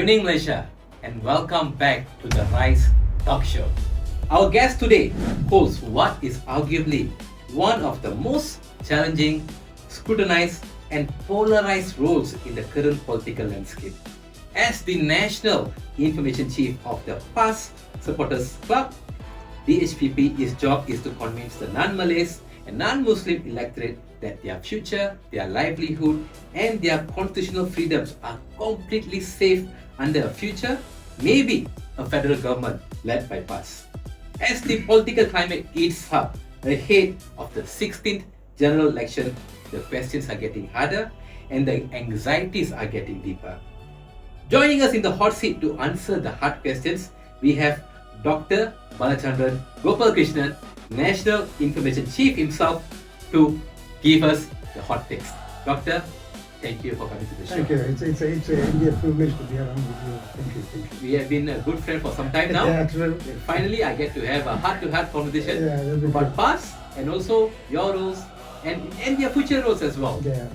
evening, Malaysia, and welcome back to the Rise Talkshow. Our guest today holds what is arguably one of the most challenging, scrutinized, and polarized roles in the current political landscape. As the National Information Chief of the PAS Supporters Club, DHPP, his job is to convince the non-Malays and non-Muslim electorate that their future, their livelihood, and their constitutional freedoms are completely safe under a future, maybe a federal government led by PAS. As the political climate heats up ahead of the 16th general election, the questions are getting harder and the anxieties are getting deeper. Joining us in the hot seat to answer the hard questions, we have Dr. Balachandran Gopal Krishnan, National Information Chief himself, to give us the hot takes. Doctor, thank you for coming to the show. Thank you. It's a privilege to be around with you. Thank you. We have been a good friend for some time now. Yeah, true. Finally, I get to have a heart-to-heart conversation Yeah, about PAS and also your roles and your future roles as well. Yeah.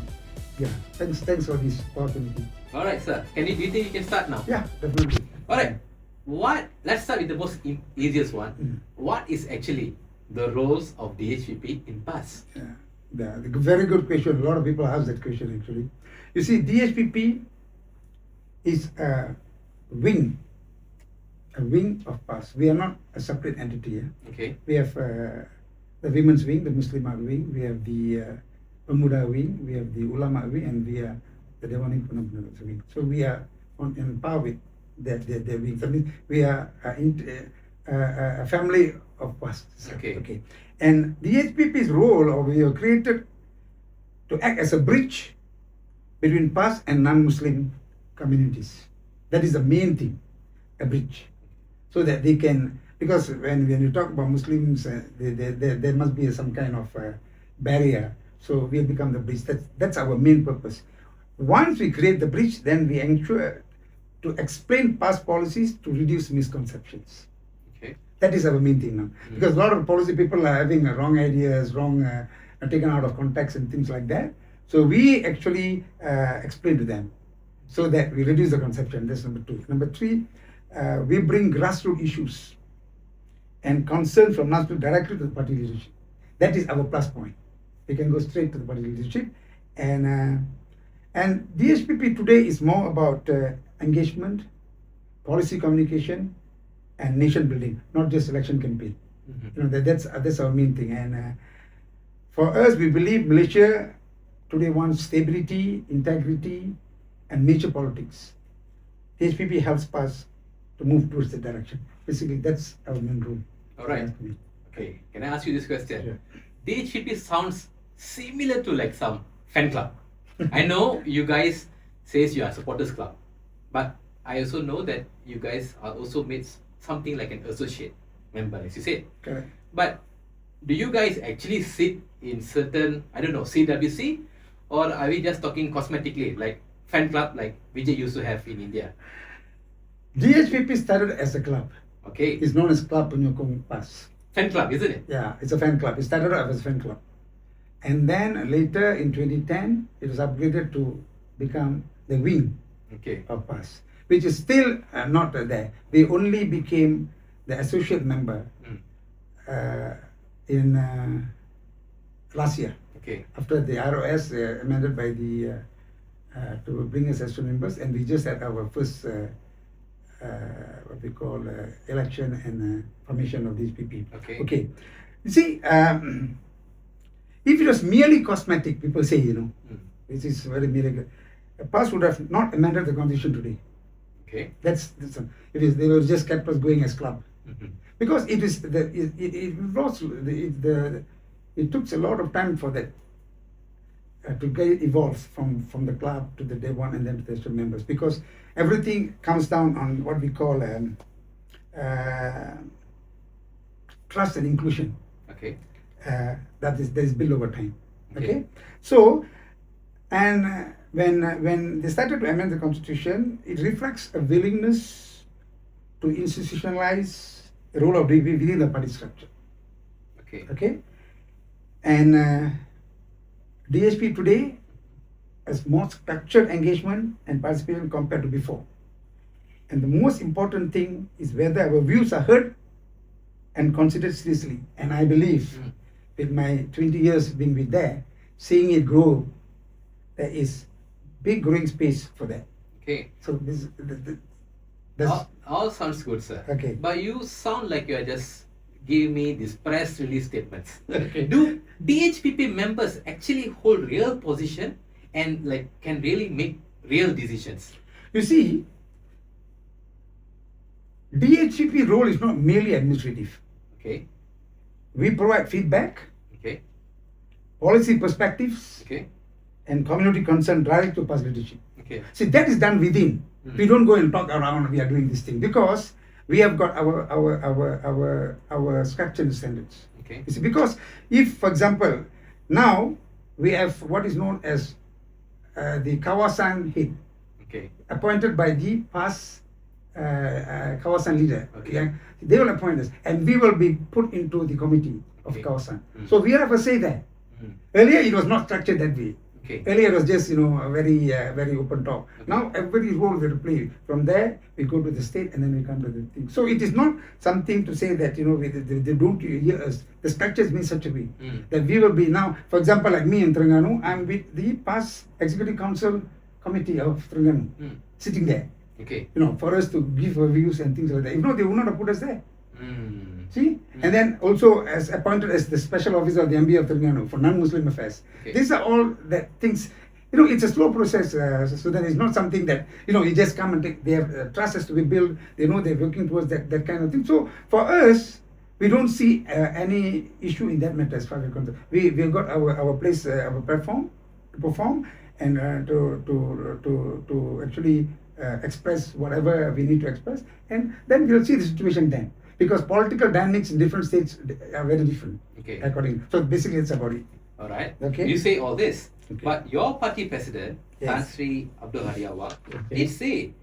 Thanks for this opportunity. All right, sir. Do you think you can start now? Yeah, definitely. All right. Let's start with the most easiest one. What is actually the roles of DHPP in PAS? Yeah, very good question. A lot of people ask that question actually. You see, DHPP is a wing of PAS. We are not a separate entity. Okay. We have the women's wing, the Muslim wing. We have the Pemuda wing. We have the Ulama wing, and we are the Dewan Penampungan wing. So we are on par with their wings. I mean, we are a family of PAS. Okay. And DHPP's role, or we are created to act as a bridge between PAS and non-Muslim communities. That is the main thing, a bridge. So that they can, because when you talk about Muslims, there must be some kind of barrier. So we have become the bridge. That's our main purpose. Once we create the bridge, then we ensure to explain PAS policies to reduce misconceptions. That is our main thing now. Because a lot of policy people are having wrong ideas, taken out of context and things like that. So we actually explain to them so that we reduce the conception. That's number two. Number three, we bring grassroots issues and concern from national directly to the party leadership. That is our plus point. We can go straight to the party leadership. And DHPP today is more about engagement, policy communication, and nation building, not just election campaign. You know, that's our main thing. And for us, we believe Malaysia today wants stability, integrity, and mature politics. DHPP helps us to move towards that direction. Basically, that's our main role. All right. Okay. Can I ask you this question? Sure. DHPP sounds similar to like some fan club. I know you guys says you are supporters club, but I also know that you guys are also made something like an associate member, as you said. Correct. But do you guys actually sit in certain, I don't know, CWC, or are we just talking cosmetically, like fan club, like Vijay used to have in India? DHPP started as a club. Okay. It's known as Club Penyokong PAS. Fan club, isn't it? Yeah, it's a fan club. It started out as a fan club. And then later in 2010, it was upgraded to become the wing of PAS, which is still not there. They only became the associate member in last year. Okay. After the ROS amended by the to bring us as members, and we just had our first what we call election and formation of these PP. Okay. You see, if it was merely cosmetic, people say, this is very miracle. PAS would have not amended the constitution today. Okay. They were just kept us going as club, because it took a lot of time for that to get evolved from the club to the day one and then to the extra members, because everything comes down on what we call trust and inclusion. Okay. That is built over time. Okay. So, and when they started to amend the constitution, it reflects a willingness to institutionalize the role of DPP within the party structure. Okay. And DHP today has more structured engagement and participation compared to before. And the most important thing is whether our views are heard and considered seriously. And I believe, with my 20 years being with there, seeing it grow, there is big growing space for that. Okay. So that's All sounds good, sir. Okay. But you sound like you are just giving me these press release statements. Okay. Do DHPP members actually hold real position and like can really make real decisions? You see, DHPP role is not merely administrative. Okay. We provide feedback, Okay. policy perspectives, Okay. and community concern direct to past leadership. Okay. See, that is done within. We don't go and talk around. We are doing this thing because we have got our structure and standards. Okay. You see, because if, for example, now we have what is known as the Kawasan head, Okay. appointed by the past Kawasan leader. Okay. Yeah? They will appoint us, and we will be put into the committee of Okay. Kawasan. So we have a say there. Mm. Earlier, it was not structured that way. Okay. Earlier, it was just a very open talk. Okay. Now, every role we play. From there, we go to the state, and then we come to the thing. So it is not something to say that they don't hear us. The structure is in such a way that we will be now. For example, like me in Terengganu, I'm with the past Executive Council Committee of Terengganu, sitting there. Okay. For us to give our views and things like that. If not, they would not have put us there. Mm. See? And then also as appointed as the special officer of the MBA of Terengganu for non-Muslim affairs. Okay. These are all that things, it's a slow process, so that it's not something that, you just come and take, they have, trust has to be built, they know they're working towards that kind of thing. So for us, we don't see any issue in that matter as far as we're concerned. We've got our place, our platform to perform and to actually express whatever we need to express, and then we'll see the situation then. Because political dynamics in different states are very different. Okay. According. So basically, it's about it. All right. Okay. You say all this, Okay. but your party president, Yes. Tan Sri Abdul Hadi Awang, Okay. did say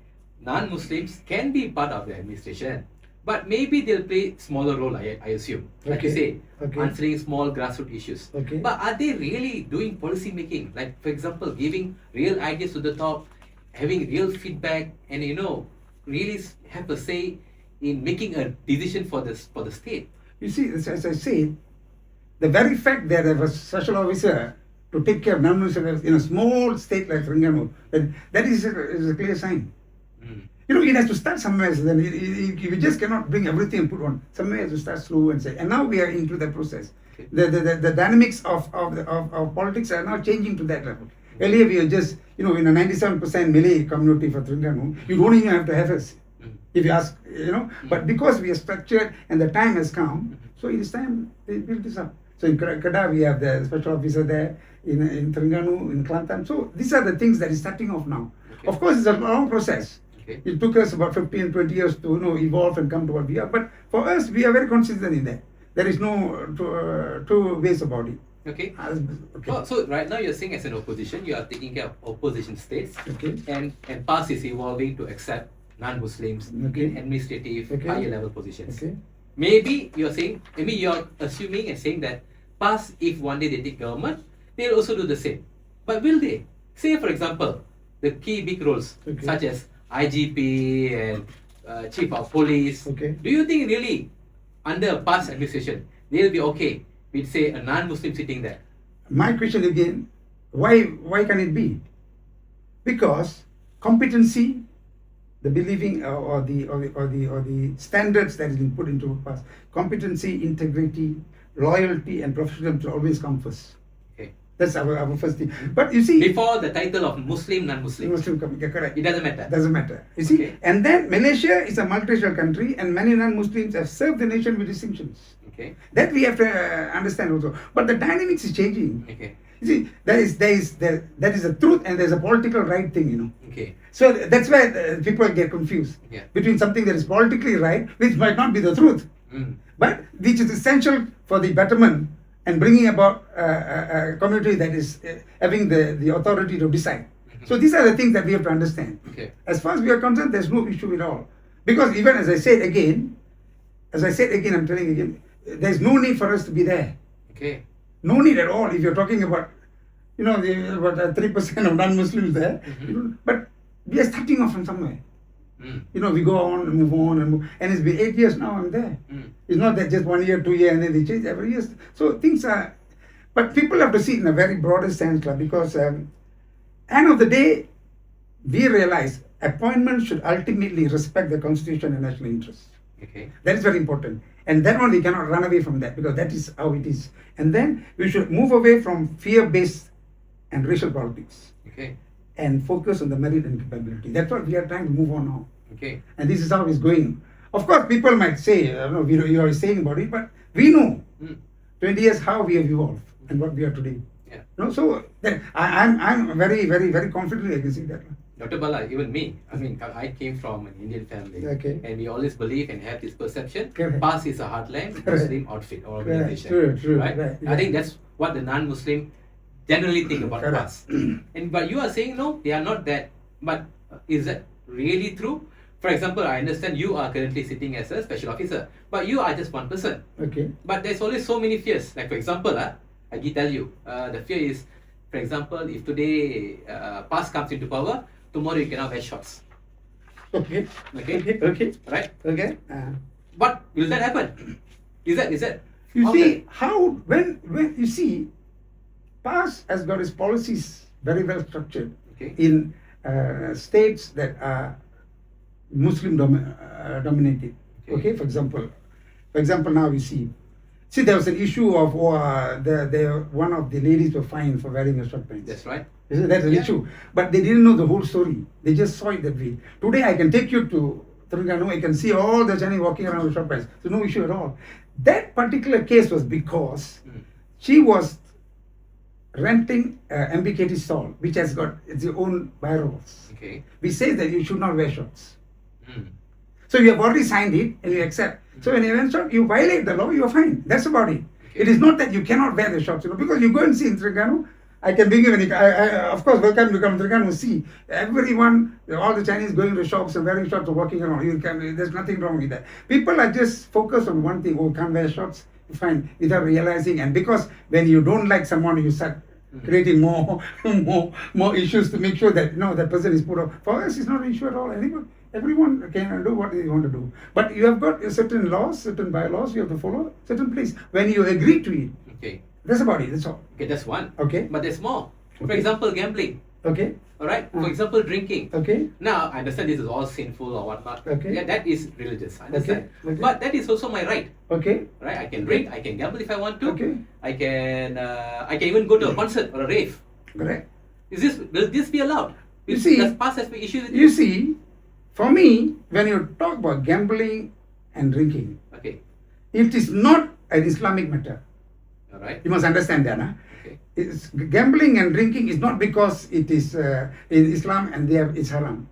non-Muslims can be part of the administration, but maybe they'll play smaller role. I assume, like you Okay. say, Okay. answering small grassroots issues. Okay. But are they really doing policy making? Like, for example, giving real ideas to the top, having real feedback, and really have a say in making a decision for the state. You see, as I said, the very fact that there was a special officer to take care of non-Muslims in a small state like Terengganu, that is a clear sign. It has to start somewhere. So then you just cannot bring everything and put on. Somewhere has to start slow and say. And now we are into that process. Okay. The dynamics of politics are now changing to that level. Earlier we were just, in a 97% Malay community for Terengganu, you don't even have to have us. If you ask, but because we are structured and the time has come, so it is time they build this up. So in Kedah we have the special officer there, in Terengganu, in Kelantan. So these are the things that is starting off now. Okay. Of course, it's a long process. Okay. It took us about 15, 20 years to evolve and come to what we are. But for us, we are very consistent in that. There is no two ways about it. Okay. Okay. Oh, so right now you're saying as an opposition, you are taking care of opposition states, Okay. and PAS is evolving to accept non-Muslims Okay. in administrative Okay. higher level positions. Okay. Maybe you're assuming and saying that PAS, if one day they take government, they'll also do the same. But will they? Say for example, the key big roles Okay. such as IGP and Chief of Police. Okay. Do you think really under PAS administration they'll be okay with say a non-Muslim sitting there? My question again, why can it be? Because competency, the believing or the standards that has been put into past, competency, integrity, loyalty, and professionalism should always come first. Okay. That's our first thing. But you see, Before the title of Muslim, non-Muslim, correct. it doesn't matter. Doesn't matter. You see, Okay. and then Malaysia is a multiracial country, and many non-Muslims have served the nation with distinctions. Okay. That we have to understand also. But the dynamics is changing. Okay. You see, that is a truth, and there's a political right thing. Okay. So that's where people get confused Yeah. between something that is politically right, which might not be the truth, but which is essential for the betterment and bringing about a community that is having the authority to decide. So these are the things that we have to understand. Okay. As far as we are concerned, there's no issue at all. Because even as I said again, I'm telling again, there's no need for us to be there. Okay. No need at all. If you're talking about, about 3% of non-Muslims there, but we are starting off from somewhere. You know, we go on and move on and move. And it's been 8 years now I'm there. It's not that just 1 year, 2 years, and then they change every year. So things are, but people have to see it in a very broader sense, because end of the day, we realize appointments should ultimately respect the constitution and national interests. Okay. That is very important. And that one we cannot run away from that, because that is how it is. And then we should move away from fear-based and racial politics. Okay. And focus on the merit and capability. That's what we are trying to move on now. Okay. And this is how it's going. Of course, people might say, you are saying about it, but we know 20 years how we have evolved and what we are today. Yeah. No, so that, I'm very, very, very confidently I can see that. Dr. Bala, even me, I mean, I came from an Indian family, Okay. and we always believe and have this perception, Correct. PAS is a hardline Muslim outfit or organization. True, right? right, I think that's what the non-Muslim generally think about Correct. PAS. But you are saying, no, they are not that. But is that really true? For example, I understand you are currently sitting as a special officer, but you are just one person. Okay. But there's always so many fears. Like, for example, I can tell you, the fear is, for example, if today PAS comes into power, tomorrow you cannot wear shorts. Okay. Okay. Right? Okay. But will that happen? Is that? You see how when you see, PAS has got its policies very well structured in states that are Muslim dominated. Okay. For example, now we see there was an issue of one of the ladies were fined for wearing a short pants. That's right. That's an issue. But they didn't know the whole story. They just saw it that way. Today I can take you to Terengganu, I can see all the Chinese walking around with short pants. So no issue at all. That particular case was because she was renting MBKT stall, which has got its own bylaws. Okay. We say that you should not wear shorts. So you have already signed it and you accept. So when you wear shorts, you violate the law, you are fine. That's about it. Okay. It is not that you cannot wear the shorts, because you go and see in Terengganu, I can bring you of course, welcome to come to Terengganu, see everyone, all the Chinese going to shops and wearing shorts or walking around. There's nothing wrong with that. People are just focused on one thing, can't wear shorts, fine, without realizing. And because when you don't like someone, you start creating more issues to make sure that that person is put off. For us, it's not an issue at all. Everyone can do what they want to do. But you have got certain laws, certain bylaws you have to follow, certain place. When you agree to it, Okay. that's about it. That's all. Okay, that's one. Okay. But there's more. For Okay. example, gambling. Okay. All right. For example, drinking. Okay. Now, I understand this is all sinful or whatnot. Okay. Yeah, that is religious. I understand. Okay. But that is also my right. Okay. Right? I can drink. I can gamble if I want to. Okay. I can even go to a concert or a rave. Correct. Will this be allowed? You see- does PAS have issues with You it? see, for me, when you talk about gambling and drinking, Okay. it is not an Islamic matter. All right. You must understand that. Okay. Gambling and drinking is not because it is in Islam and it's haram.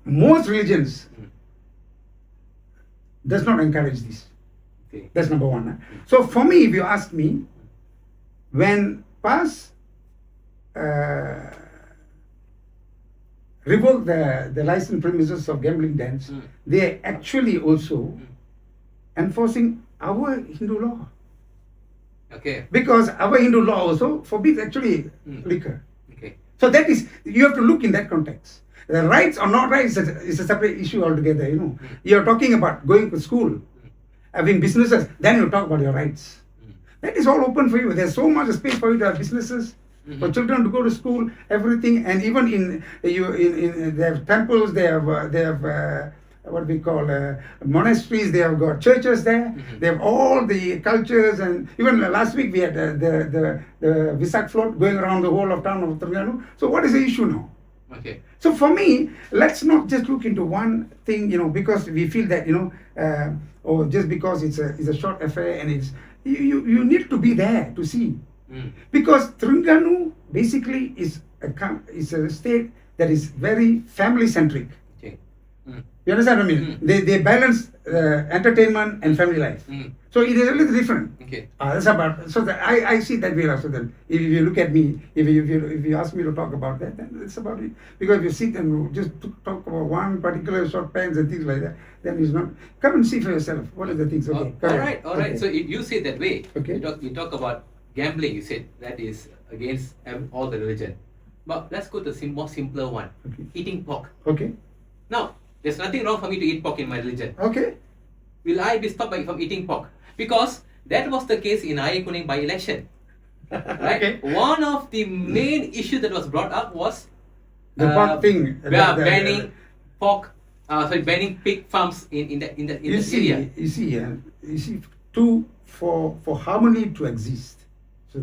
Most religions does not encourage this. Okay. That's number one. So for me, if you ask me, when PAS revoke the licensed premises of gambling dens, they are actually also enforcing our Hindu law. Okay. Because our Hindu law also forbids actually liquor. Okay. So that is, you have to look in that context. The rights or not rights is a separate issue altogether, You're talking about going to school, having businesses, then you talk about your rights. That is all open for you. There's so much space for you to have businesses, for children to go to school, everything, and even they have temples, they have what we call monasteries, they have got churches there, they have all the cultures, and even last week we had the Visak float going around the whole of town of Terengganu. So what is the issue now? Okay. So for me, let's not just look into one thing, because we feel that, or just because it's a short affair and it's, you need to be there to see. Because Terengganu basically is a state that is very family centric. Okay. You understand what I mean? They balance entertainment and family life. So it is a little different. Okay. That's about, so that I see that way also. Then if you look at me, if you ask me to talk about that, then that's about it. Because if you sit and just talk about one particular short pants and things like that, then it's not. Come and see for yourself. What are the things? Okay. All right. Okay. So you see it that way. Okay. You talk about gambling. You said that is against all the religion. But let's go to the more simpler one. Okay. Eating pork. Okay. Now, There's nothing wrong for me to eat pork in my religion. Okay. Will I be stopped from eating pork? Because that was the case in Air Kuning by-election. Right? Okay. One of the main issues that was brought up was The pork thing. banning banning pig farms in that area. You see, for harmony to exist, so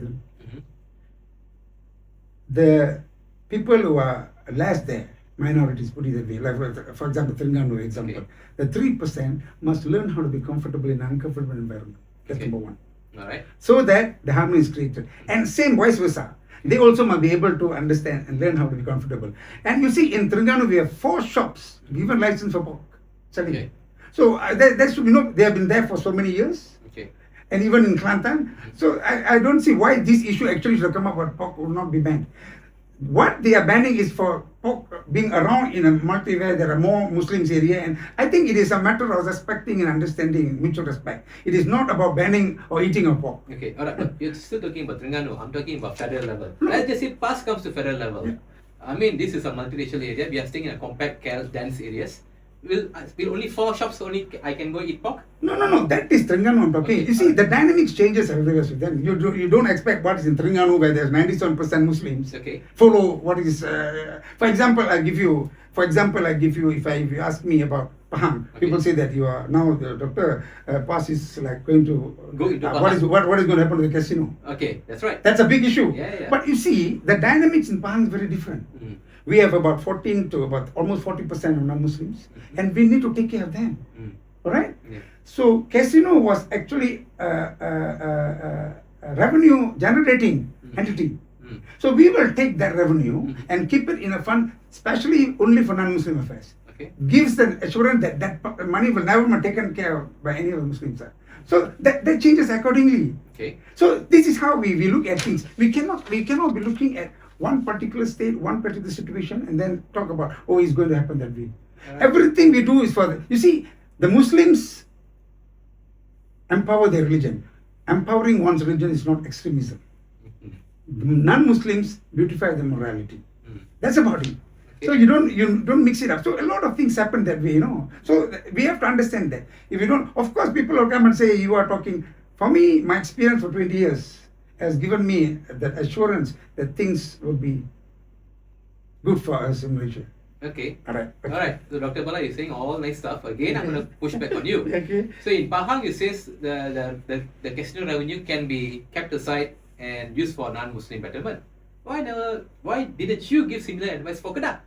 the people who are less there, minorities, put it that way, like for example, Terengganu example, Okay. the 3% must learn how to be comfortable in an uncomfortable environment. That's Okay. number one. All right. So that the harmony is created. And same vice versa. They also must be able to understand and learn how to be comfortable. And you see, in Terengganu, we have 4 shops given license for pork selling. Okay. So that should be they have been there for so many years. Okay. And even in Kelantan. So I don't see why this issue actually should come up, but pork will not be banned. What they are banning is for pork being around in a multi where there are more Muslims area, and I think it is a matter of respecting and understanding, mutual respect. It is not about banning or eating of pork. Okay, alright, but you're still talking about Terengganu. I'm talking about federal level. Let's just say PAS comes to federal level. Yeah. I mean, this is a multiracial area. We are staying in a compact, dense areas. Will only 4 shops only I can go eat pork? No. That is Terengganu I'm talking. Okay. You see, the dynamics changes everywhere with them. You don't expect what is in Terengganu where there's 97% Muslims. Okay. Follow what is. For example, I give you. If you ask me about Pahang, Okay. people say that you are now the doctor. PAS is like going to Go into what is going to happen to the casino? Okay, that's right. That's a big issue. Yeah. But you see, the dynamics in Pahang is very different. Mm. We have about 14 to about almost 40% of non-Muslims, and we need to take care of them. Mm. All right. Yeah. So casino was actually a revenue generating entity. Mm. So we will take that revenue Mhm. and keep it in a fund, especially only for non-Muslim affairs. Okay. Gives the assurance that money will never be taken care of by any of the Muslims. So that changes accordingly. Okay. So this is how we look at things. We cannot be looking at one particular state, one particular situation, and then talk about, oh, it's going to happen that way. Alright. Everything we do is you see, the Muslims empower their religion. Empowering one's religion is not extremism. Mm. The non-Muslims beautify their morality. Mm. That's about it. So you don't mix it up. So a lot of things happen that way, So we have to understand that. If you don't, of course, people will come and say you are talking. For me, my experience for 20 years has given me that assurance that things will be good for us in Malaysia. Okay. All right. Alright. So Dr. Bala, you're saying all nice stuff. Again, I'm going to push back on you. Okay. So in Pahang, you says the casino revenue can be kept aside and used for non-Muslim betterment. Why didn't you give similar advice for Kedah?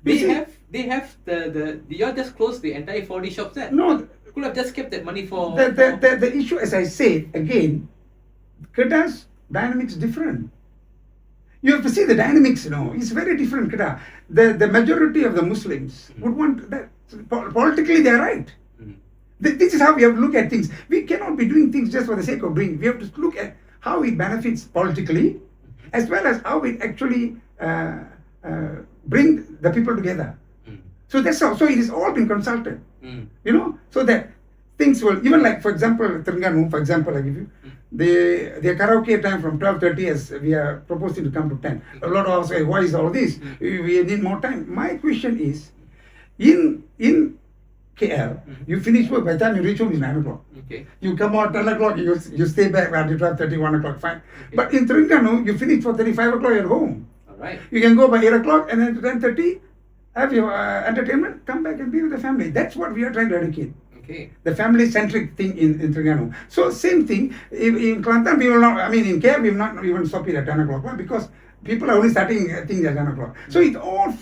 They have the you just closed the entire 40 shops there. No, Could have just kept that money for the issue, as I said again, Kedah's dynamics different. You have to see the dynamics, It's very different, Kedah. The majority of the Muslims would want that. Politically, they are right. Mm. This is how we have to look at things. We cannot be doing things just for the sake of doing. We have to look at how it benefits politically, as well as how it actually bring the people together. Mm. So that's how. So it is all been consulted. Mm. So that things will, even like, for example, Terengganu, for example, I give you, their karaoke time from 12:30 as we are proposing to come to 10. A lot of us say, why is all this? We need more time. My question is, in KL, you finish work, by the time you reach home is 9 o'clock. Okay. You come out 10 o'clock, you stay back until 12:30, 1 o'clock, fine. But in Terengganu, you finish for 35 o'clock, you're at home. Alright. You can go by 8 o'clock and then 10:30, have your entertainment, come back and be with the family. That's what we are trying to educate. Okay. The family-centric thing in Terengganu. So same thing, in Kelantan, we will not, in KL, we will not even stop it at 10 o'clock. Why? Because people are only starting things at 10 o'clock. So it all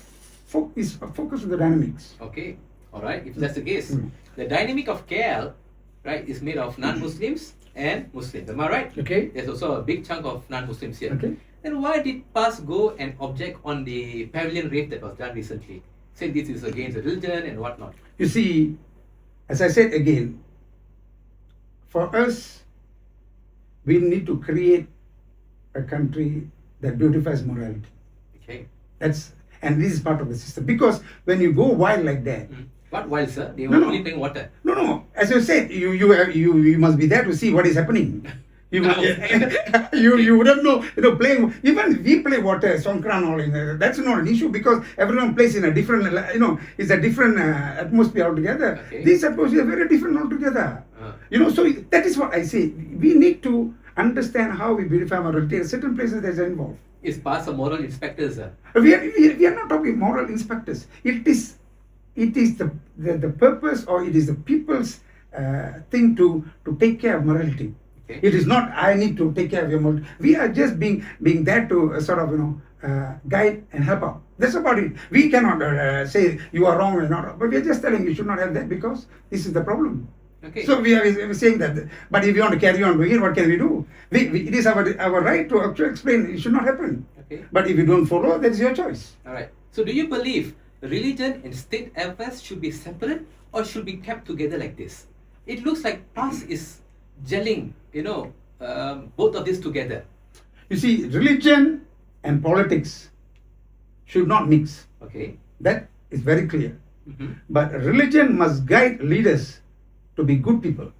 is focused on the dynamics. Okay. Alright. If that's the case, Mm. the dynamic of KL, right, is made of non-Muslims and Muslims. Am I right? Okay? There's also a big chunk of non-Muslims here. Okay. Then why did PAS go and object on the pavilion rave that was done recently? Say this is against the religion and whatnot. You see, as I said again, for us, we need to create a country that beautifies morality. Okay. And this is part of the system. Because when you go wild like that, What wild, sir? They were No. only playing water. no. As you said, you must be there to see what is happening. You wouldn't know, playing, even we play water, songkran, all in there. That's not an issue because everyone plays in a different, it's a different atmosphere altogether. Okay. This atmosphere is very different altogether. So that is what I say. We need to understand how we beautify morality. Certain places that are involved. Is past a moral inspectors, sir? We are not talking moral inspectors. It is the purpose, or it is the people's thing to take care of morality. Okay. It is not I need to take care of your morality. We are just being there to sort of guide and help out. That's about it. We cannot say you are wrong or not, but we are just telling you should not have that because this is the problem. Okay. So we are saying that. But if you want to carry on doing it, what can we do? It is our right to actually explain. It should not happen. Okay. But if you don't follow, that is your choice. All right. So do you believe religion and state affairs should be separate or should be kept together like this? It looks like past is gelling, both of this together. You see, religion and politics should not mix. Okay. That is very clear. Mm-hmm. But religion must guide leaders to be good people.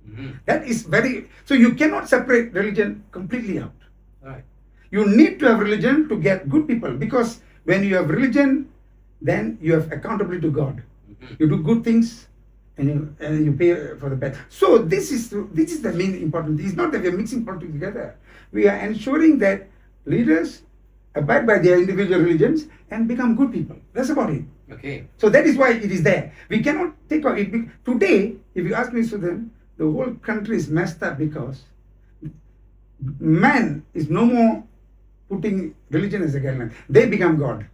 Mm-hmm. That is very... So you cannot separate religion completely out. All right. You need to have religion to get good people, because when you have religion, then you have accountability to God. Mm-hmm. You do good things and you pay for the bad. So this is the main important thing. It's not that we are mixing politics together. We are ensuring that leaders abide by their individual religions and become good people. That's about it. Okay. So that is why it is there. We cannot take out it. Today, if you ask me, Sudhan, the whole country is messed up because man is no more putting religion as a guideline. They become God.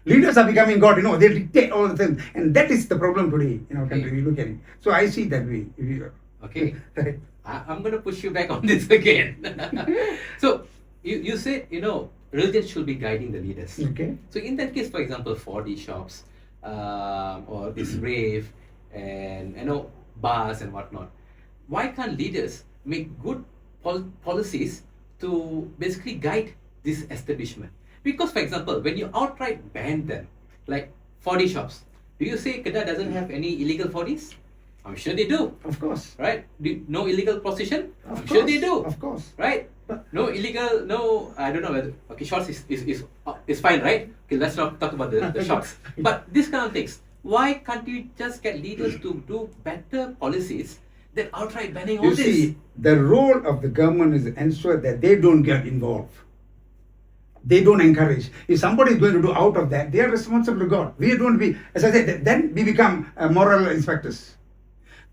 Leaders are becoming God, they dictate all the things. And that is the problem today in our country. We look at it. So I see it that way. Okay. Right. I'm going to push you back on this again. So you said, religion should be guiding the leaders. Okay. So in that case, for example, 4D shops, or this rave, and bars and whatnot, why can't leaders make good policies to basically guide this establishment? Because, for example, when you outright ban them, like 4D shops, do you say Kedah doesn't have any illegal 4Ds? I'm sure they do. Of course. Right? No illegal prostitution? Of I'm course. sure they do. Of course. Right? No illegal, I don't know whether, okay, shots is fine, right? Okay, let's not talk about the shots. But this kind of things, why can't you just get leaders to do better policies than outright banning all You this? see, the role of the government is to ensure that they don't get involved. They don't encourage. If somebody is going to do out of that, they are responsible to God. We don't be, as I said, then we become moral inspectors.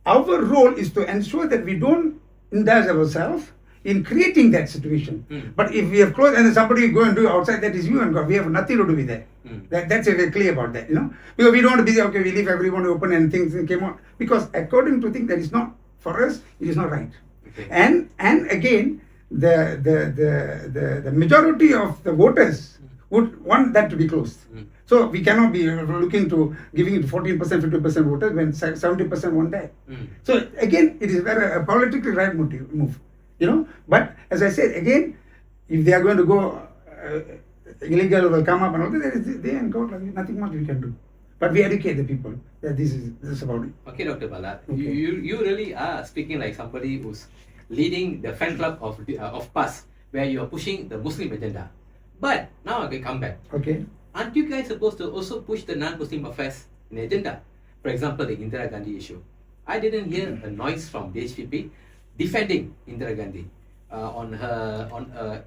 Our role is to ensure that we don't indulge ourselves in creating that situation. But if we have closed and somebody go and do outside, that is you and God. We have nothing to do with that. That's very clear about that, Because we don't want to be, okay, we leave everyone open and things came out. Because according to things that is not, for us, it is not right. Okay. And again, the majority of the voters would want that to be closed. So we cannot be looking to giving it 14%, 50% voters when 70% want that. So again, it is a politically right move, But as I said, again, if they are going to go illegal will come up and all that, they and God, nothing much we can do. But we educate the people that this is about it. Okay, Dr. Bala, Okay. you really are speaking like somebody who's leading the fan club of PAS, where you are pushing the Muslim agenda. But now I can come back. Okay. Aren't you guys supposed to also push the non-Muslim affairs in the agenda? For example, the Indira Gandhi issue. I didn't hear a noise from DHPP defending Indira Gandhi on a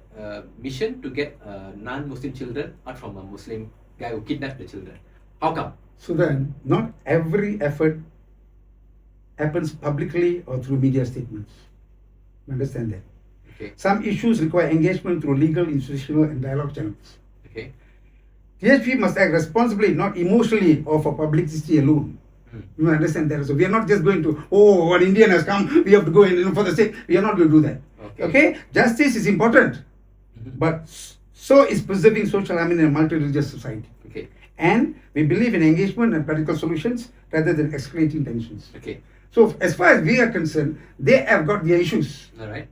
mission to get non-Muslim children out from a Muslim guy who kidnapped the children. How come? So then, not every effort happens publicly or through media statements. Understand that. Okay. Some issues require engagement through legal, institutional, and dialogue channels. Okay. DHP must act responsibly, not emotionally or for publicity alone. You understand that? So we are not just going to, an Indian has come, we have to go in for the sake. We are not going to do that. Okay? Justice is important, but so is preserving social harmony in a multi-religious society. Okay. And we believe in engagement and practical solutions rather than escalating tensions. Okay. So as far as we are concerned, they have got their issues. All right.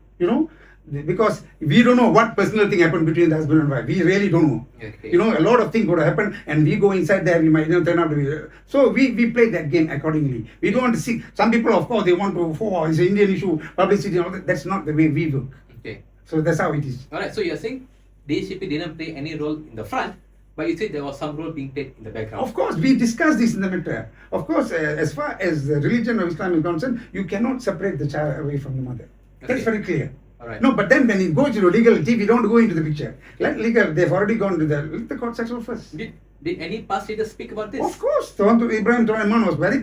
Because we don't know what personal thing happened between the husband and wife. We really don't know. Okay. You know, a lot of things could have happened, and we go inside there, we might turn out to be. So we play that game accordingly. We don't want to see. Some people, of course, they want to, it's an Indian issue, publicity, and all that. That's not the way we work. Okay. So that's how it is. Alright, so you're saying DHPP didn't play any role in the front, but you said there was some role being played in the background. Of course, we discussed this in the matter. Of course, as far as the religion of Islam is concerned, you cannot separate the child away from the mother. That's Okay. very clear. Alright. No, but then when it goes to legality, we don't go into the picture. Let legal, they've already gone to the court settle first. Did any past leaders speak about this? Of course, Tuan Ibrahim Tuan was very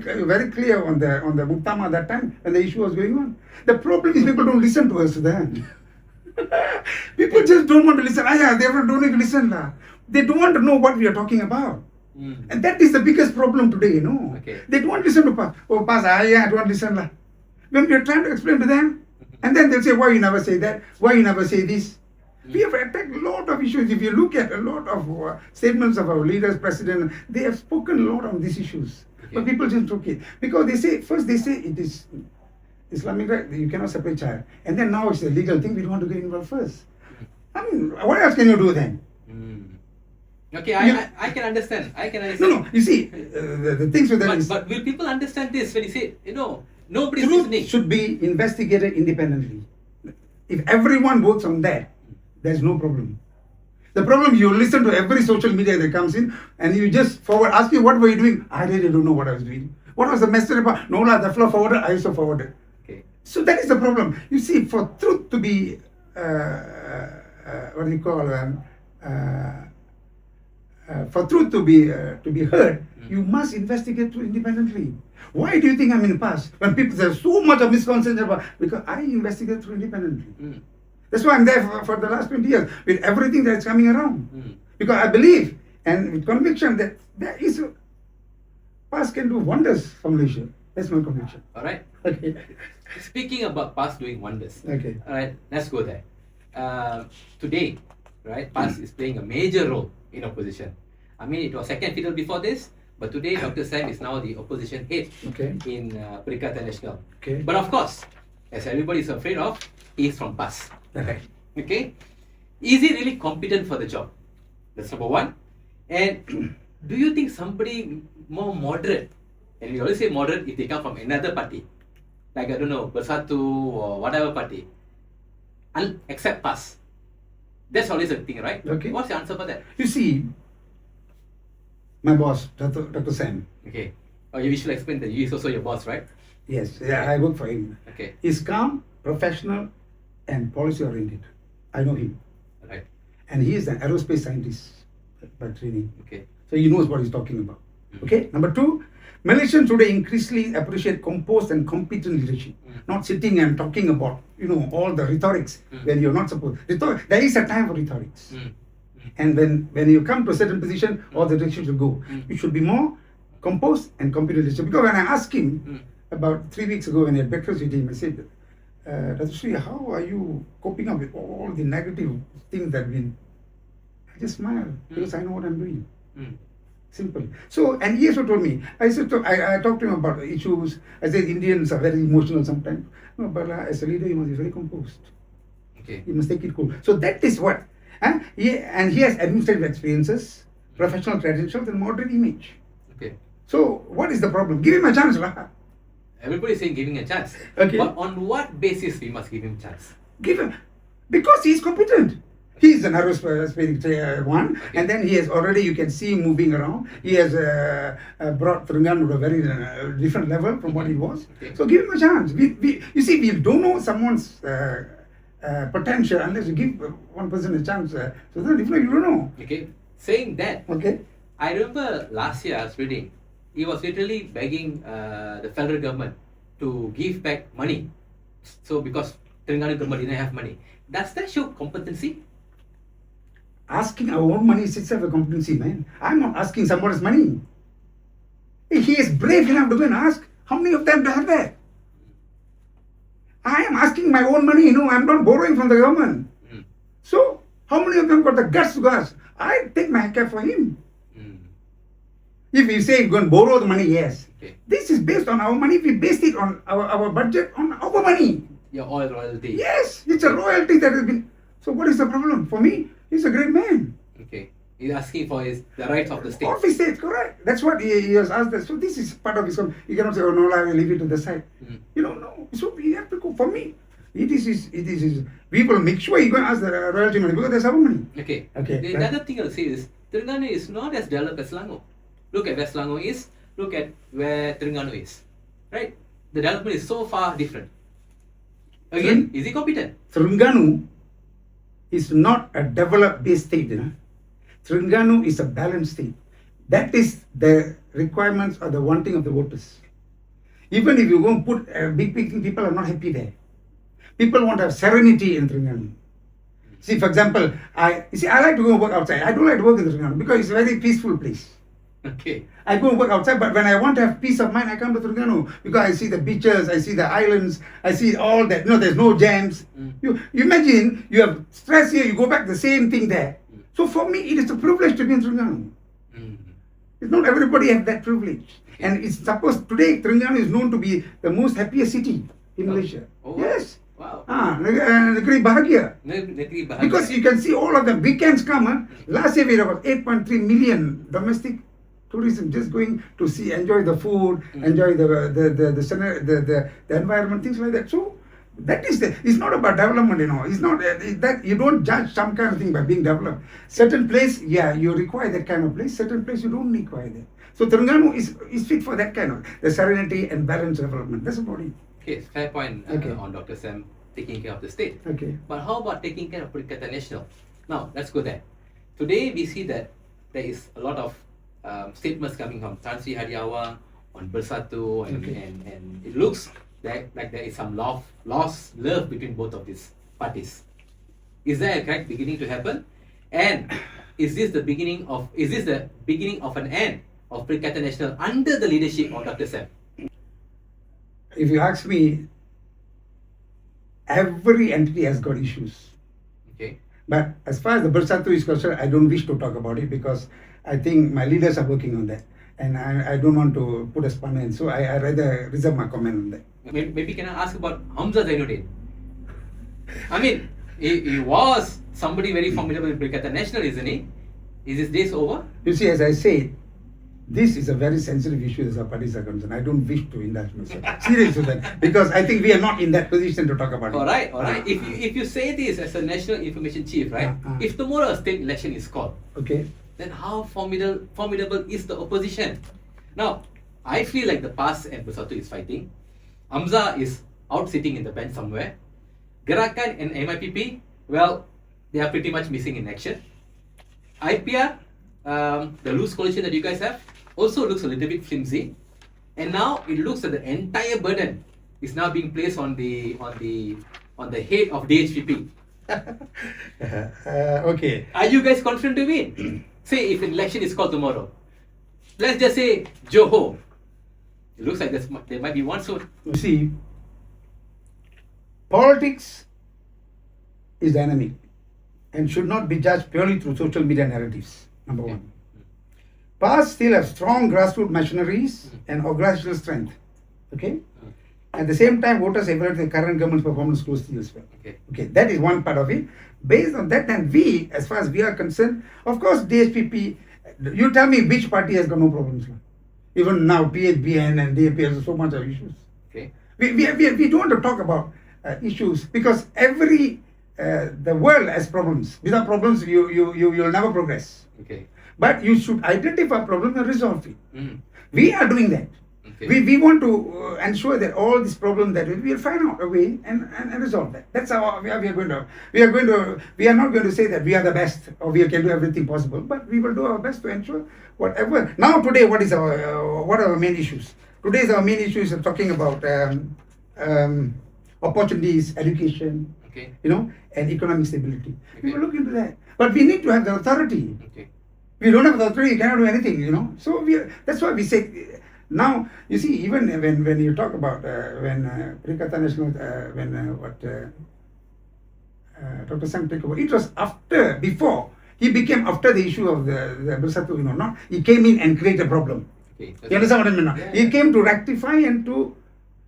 clear on the Muqtama that time when the issue was going on. The problem is people don't listen to us then. People just don't want to listen. They don't even listen. They don't want to know what we are talking about. And that is the biggest problem today, you know. Okay. They don't want to listen to Pas. Oh, Pas, I don't want to listen. When we are trying to explain to them, and then they'll say, why you never say that? Why you never say this? We have attacked a lot of issues. If you look at a lot of statements of our leaders, president, they have spoken a lot on these issues. But people just took it. Because first they say it is Islamic right, you cannot separate child. And then now it's a legal thing, we don't want to get involved first. I mean, what else can you do then? Okay, I can understand. No, you see, the things with that is... But will people understand this when you say, nobody's Truth listening? should be investigated independently. If everyone works on that, there's no problem. The problem, you listen to every social media that comes in and you just forward, ask you, what were you doing? I really don't know what I was doing. What was the message about? No, the flow forwarded, I also forwarded. Okay. So that is the problem. You see, for truth to be, for truth to be heard, you must investigate truth independently. Why do you think I'm in the past? When people say so much of misconception about, because I investigate truth independently. That's why I'm there for the last 20 years with everything that's coming around. Because I believe and with conviction that there is past can do wonders for Malaysia. That's my conviction. All right. Okay. Speaking about past doing wonders. Okay. All right. Let's go there. Today, right? Past is playing a major role in opposition. I mean, it was second fiddle before this, but today Dr. Sam is now the opposition head in Perikatan Nasional. Okay. But of course, as everybody is afraid of, he's from past. Okay. Okay. Is he really competent for the job? That's number one. And do you think somebody more moderate, and we always say moderate if they come from another party, like I don't know, Bersatu or whatever party, accept pass? That's always a thing, right? Okay. What's the answer for that? You see, my boss, Dr. Sam. Okay. Oh, you should explain that he is also your boss, right? Yes, yeah, I work for him. Okay. He's calm, professional, and policy oriented. I know him. Right. And he is an aerospace scientist by training. Okay. So he knows what he's talking about. Okay. Number two, Malaysians today increasingly appreciate composed and competent leadership, not sitting and talking about all the rhetorics when you're not supposed. There is a time for rhetorics, and when you come to a certain position, all the direction should go. You should be more composed and competent leadership. Because when I asked him about 3 weeks ago when I had breakfast with him, I said, Dr. Sri, how are you coping up with all the negative things that have been? I just smiled because I know what I'm doing. Simple. So, and he also told me, I talked to him about issues. I said Indians are very emotional sometimes. No, but as a leader, you must be very composed. Okay. You must take it cool. So that is what. He has administrative experiences, professional credentials, and moderate image. Okay. So what is the problem? Give him a chance, lah. Everybody is saying giving a chance. Okay. But on what basis we must give him chance? Give him, because he's competent. He's an aerospace one, and then he has already, you can see him moving around. He has brought Terengganu to a very different level from what he was. Okay. So give him a chance. You see, we don't know someone's potential unless you give one person a chance. So then, if not, you don't know. Okay. Saying that, Okay. I remember last year I was reading, he was literally begging the federal government to give back money. So because Terengganu government didn't have money. Does that show competency? Asking our own money is itself a competency, man. I'm not asking somebody's money. He is brave enough to go and ask. How many of them have that? I am asking my own money, I'm not borrowing from the government. So, how many of them got the guts to ask? I take my care for him. If you say you're going to borrow the money, yes. Okay. This is based on our money. We based it on our budget on our money. your oil royalty. Yes, it's a royalty that has been. So what is the problem? For me, he's a great man. Okay. He's asking for the rights of the state. Of the state, correct. That's what he has asked us. So this is part of his own. You cannot say, oh no, I will leave it to the side. No. So we have to go. For me, it is his. We will make sure you go and ask the royalty money because there's our money. Okay. Okay. The other thing I'll say is Terengganu is not as developed as Selangor. Look at where Selangor is. Look at where Terengganu is. Right? The development is so far different. Again, is he competent? Terengganu is not a developed-based state. Terengganu is a balanced state. That is the requirements or the wanting of the voters. Even if you go and put a big thing, people are not happy there. People want to have serenity in Terengganu. See, for example, I like to go and work outside. I don't like to work in Terengganu because it's a very peaceful place. Okay. I go and work outside, but when I want to have peace of mind, I come to Terengganu because I see the beaches, I see the islands, I see all that. There's no jams. You imagine you have stress here, you go back, the same thing there. So for me, it is a privilege to be in Terengganu. It's not everybody has that privilege. And it's supposed today Terengganu is known to be the most happiest city in Malaysia. Oh, yes. Wow. Negeri bahagia. Negeri bahagia. Because you can see all of them. Weekends come. Last year we had about 8.3 million domestic tourism just going to see, enjoy the food, enjoy the environment, things like that. So that is it's not about development, It's not that you don't judge some kind of thing by being developed. Certain place, you require that kind of place. Certain place you don't require that. So Terengganu is fit for that kind of the serenity and balanced development. That's about it. Okay, fair point on Dr. Sam taking care of the state. Okay. But how about taking care of Perikatan Nasional? Now, let's go there. Today we see that there is a lot of statements coming from Tan Sri Hadiawa on Bersatu and it looks like there is some lost love between both of these parties. Is there a crack beginning to happen? And is this the beginning of an end of Perikatan Nasional under the leadership of Dr. Sam? If you ask me, every entity has got issues. Okay. But as far as the Bersatu is concerned, I don't wish to talk about it because I think my leaders are working on that. And I don't want to put a spanner in. So I rather reserve my comment on that. Maybe can I ask about Hamzah Zainuddin? I mean, he was somebody very formidable in Perikatan Nasional, isn't he? Is his days over? You see, as I said, this is a very sensitive issue as our parties are concerned. I don't wish to indulge myself. Serious with that. Because I think we are not in that position to talk about it. Alright. If you say this as a national information chief, right? If tomorrow a state election is called, okay, then how formidable is the opposition? Now, I feel like the PAS and Bersatu is fighting. Hamzah is out sitting in the bench somewhere. Gerakan and MIPP, well, they are pretty much missing in action. IPR, the loose coalition that you guys have, also looks a little bit flimsy. And now it looks that the entire burden is now being placed on the head of DHPP. okay. Are you guys confident to win? Say if an election is called tomorrow. Let's just say Johor. It looks like there might be one soon. You see, politics is dynamic and should not be judged purely through social media narratives, number one. PAS still have strong grassroots machineries and organizational strength. Okay? At the same time, voters evaluate the current government's performance closely as well. Okay, that is one part of it. Based on that, then we, as far as we are concerned, of course, DHPP, you tell me which party has got no problems. Even now, PHBN and DAP have so much of issues. Okay. We don't want to talk about issues because the world has problems. Without problems, you'll never progress. Okay. But you should identify problems and resolve it. We are doing that. Okay. We want to ensure that all these problems that we will find out a way and resolve that. That's how we are going to. We are not going to say that we are the best or we can do everything possible, but we will do our best to ensure whatever. Now today, what are our main issues? Today's our main issues are talking about opportunities, education, and economic stability. We will look into that, but we need to have the authority. We don't have the authority, you cannot do anything. So that's why we say. Now, you see, even when you talk about when Perikatan Nasional, Dr. Sam took over, it was before he became after the issue of the Bersatu, not he came in and created a problem. Okay, you understand what I mean? Yeah. He came to rectify and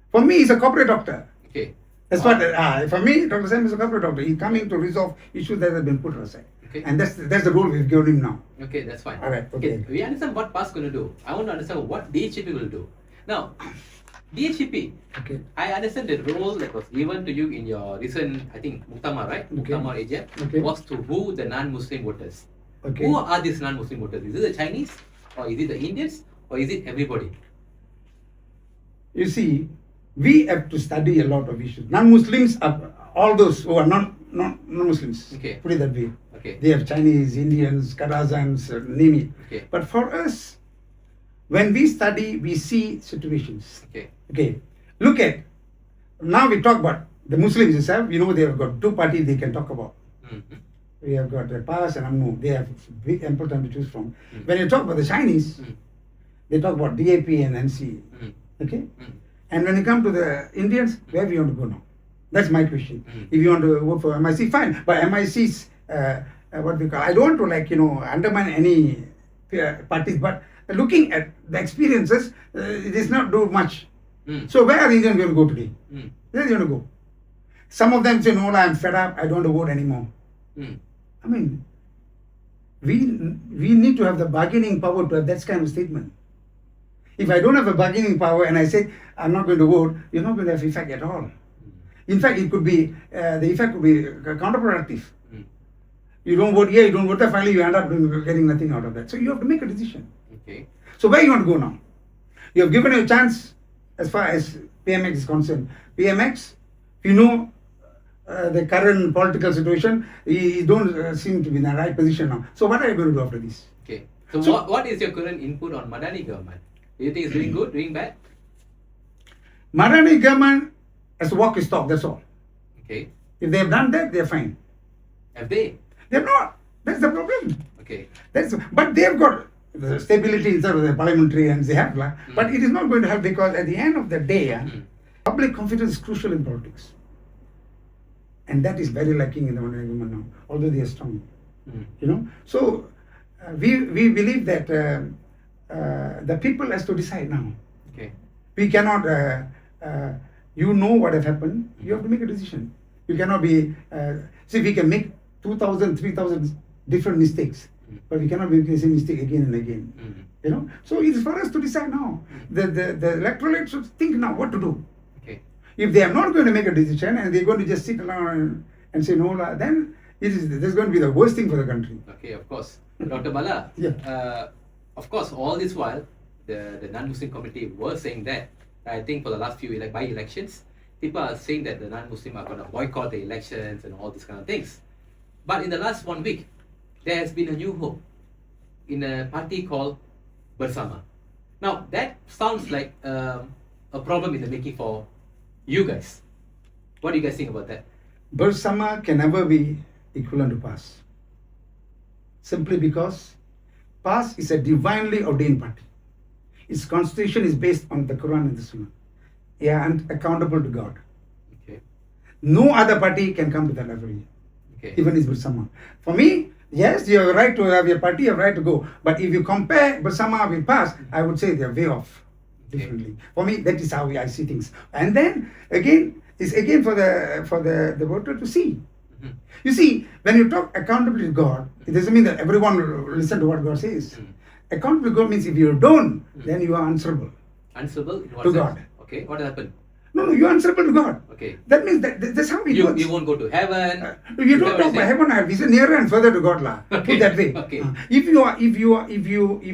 for me, he's a corporate doctor. Okay. That's what, for me, Dr. Sam is a corporate doctor. He's coming to resolve issues that have been put aside. Okay. And that's the role we've given him now. Okay, that's fine. All right, okay. We understand what PAS going to do. I want to understand what DHPP will do. Now, DHPP, Okay. I understand the role that was given to you in your recent, I think, Muktamar, right? Okay. Muktamar AGM, Okay. was to woo the non-Muslim voters. Okay. Who are these non-Muslim voters? Is it the Chinese? Or is it the Indians? Or is it everybody? You see, we have to study a lot of issues. Non-Muslims are all those who are non-Muslims. Okay. Put it that way. Okay. They have Chinese, Indians, Karazans, name it. Okay. But for us, when we study, we see situations. Okay. Okay. Look at, now we talk about the Muslims itself. You know, they have got two parties they can talk about. Mm-hmm. We have got the PAS and UMNO. They have big ample time to choose from. When you talk about the Chinese, they talk about DAP and NC. Okay? And when you come to the Indians, where we want to go now? That's my question. If you want to vote for MIC, fine. But MIC's, what we call, I don't want to undermine any parties, but looking at the experiences, it does not do much. So where are the Indians going to go today? Where are they going to go? Some of them say, no, I'm fed up, I don't want to vote anymore. I mean, we need to have the bargaining power to have that kind of statement. If I don't have a bargaining power and I say, I'm not going to vote, you're not going to have effect at all. In fact, it could be, the effect could be counterproductive. You don't vote here, you don't vote there, finally you end up getting nothing out of that. So you have to make a decision. Okay. So where you want to go now? You have given a chance as far as PMX is concerned. PMX, you know, the current political situation, you don't seem to be in the right position now. So what are you going to do after this? Okay. So what is your current input on Madani government? Do you think it's doing good, doing bad? Madani government has to walk his talk, that's all. Okay. If they have done that, they're fine. Have they? They're not. That's the problem. Okay. But they've got the stability inside of the parliamentary and they have, but it is not going to help because at the end of the day, public confidence is crucial in politics. And that is very lacking in the Madani government now, although they are strong. You know, so we believe that the people has to decide now. Okay. We cannot, you know what has happened, you have to make a decision. You cannot be, see, we can make 2,000, 3,000 different mistakes, but we cannot make the same mistake again and again. You know, so it's for us to decide now. The electorate should think now what to do. Okay. If they are not going to make a decision and they're going to just sit around and say no, then there's going to be the worst thing for the country. Okay, of course. Dr. Bala, of course, all this while, the non-Muslim community were saying that. I think for the last few by-elections, people are saying that the non-Muslim are going to boycott the elections and all these kind of things. But in the last 1 week, there has been a new hope in a party called Bersama. Now, that sounds like a problem in the making for you guys. What do you guys think about that? Bersama can never be equivalent to PAS. Simply because PAS is a divinely ordained party. Its constitution is based on the Quran and the Sunnah. And accountable to God. Okay. No other party can come to that level here. Okay. Even is Bersama. For me, yes, you have a right to have your party, you have a right to go. But if you compare Bersama with PAS, I would say they are way off differently. For me, that is how I see things. And then again, it's again for the voter to see. You see, when you talk accountability to God, it doesn't mean that everyone will listen to what God says. Accountability to God means if you don't, then you are answerable. Answerable in what to sense? God. Okay, what happened? No, you are answerable to God. Okay. That means that's how it works. You won't go to heaven. You don't talk about heaven. We say nearer and further to God, Okay. Put that way. Okay. If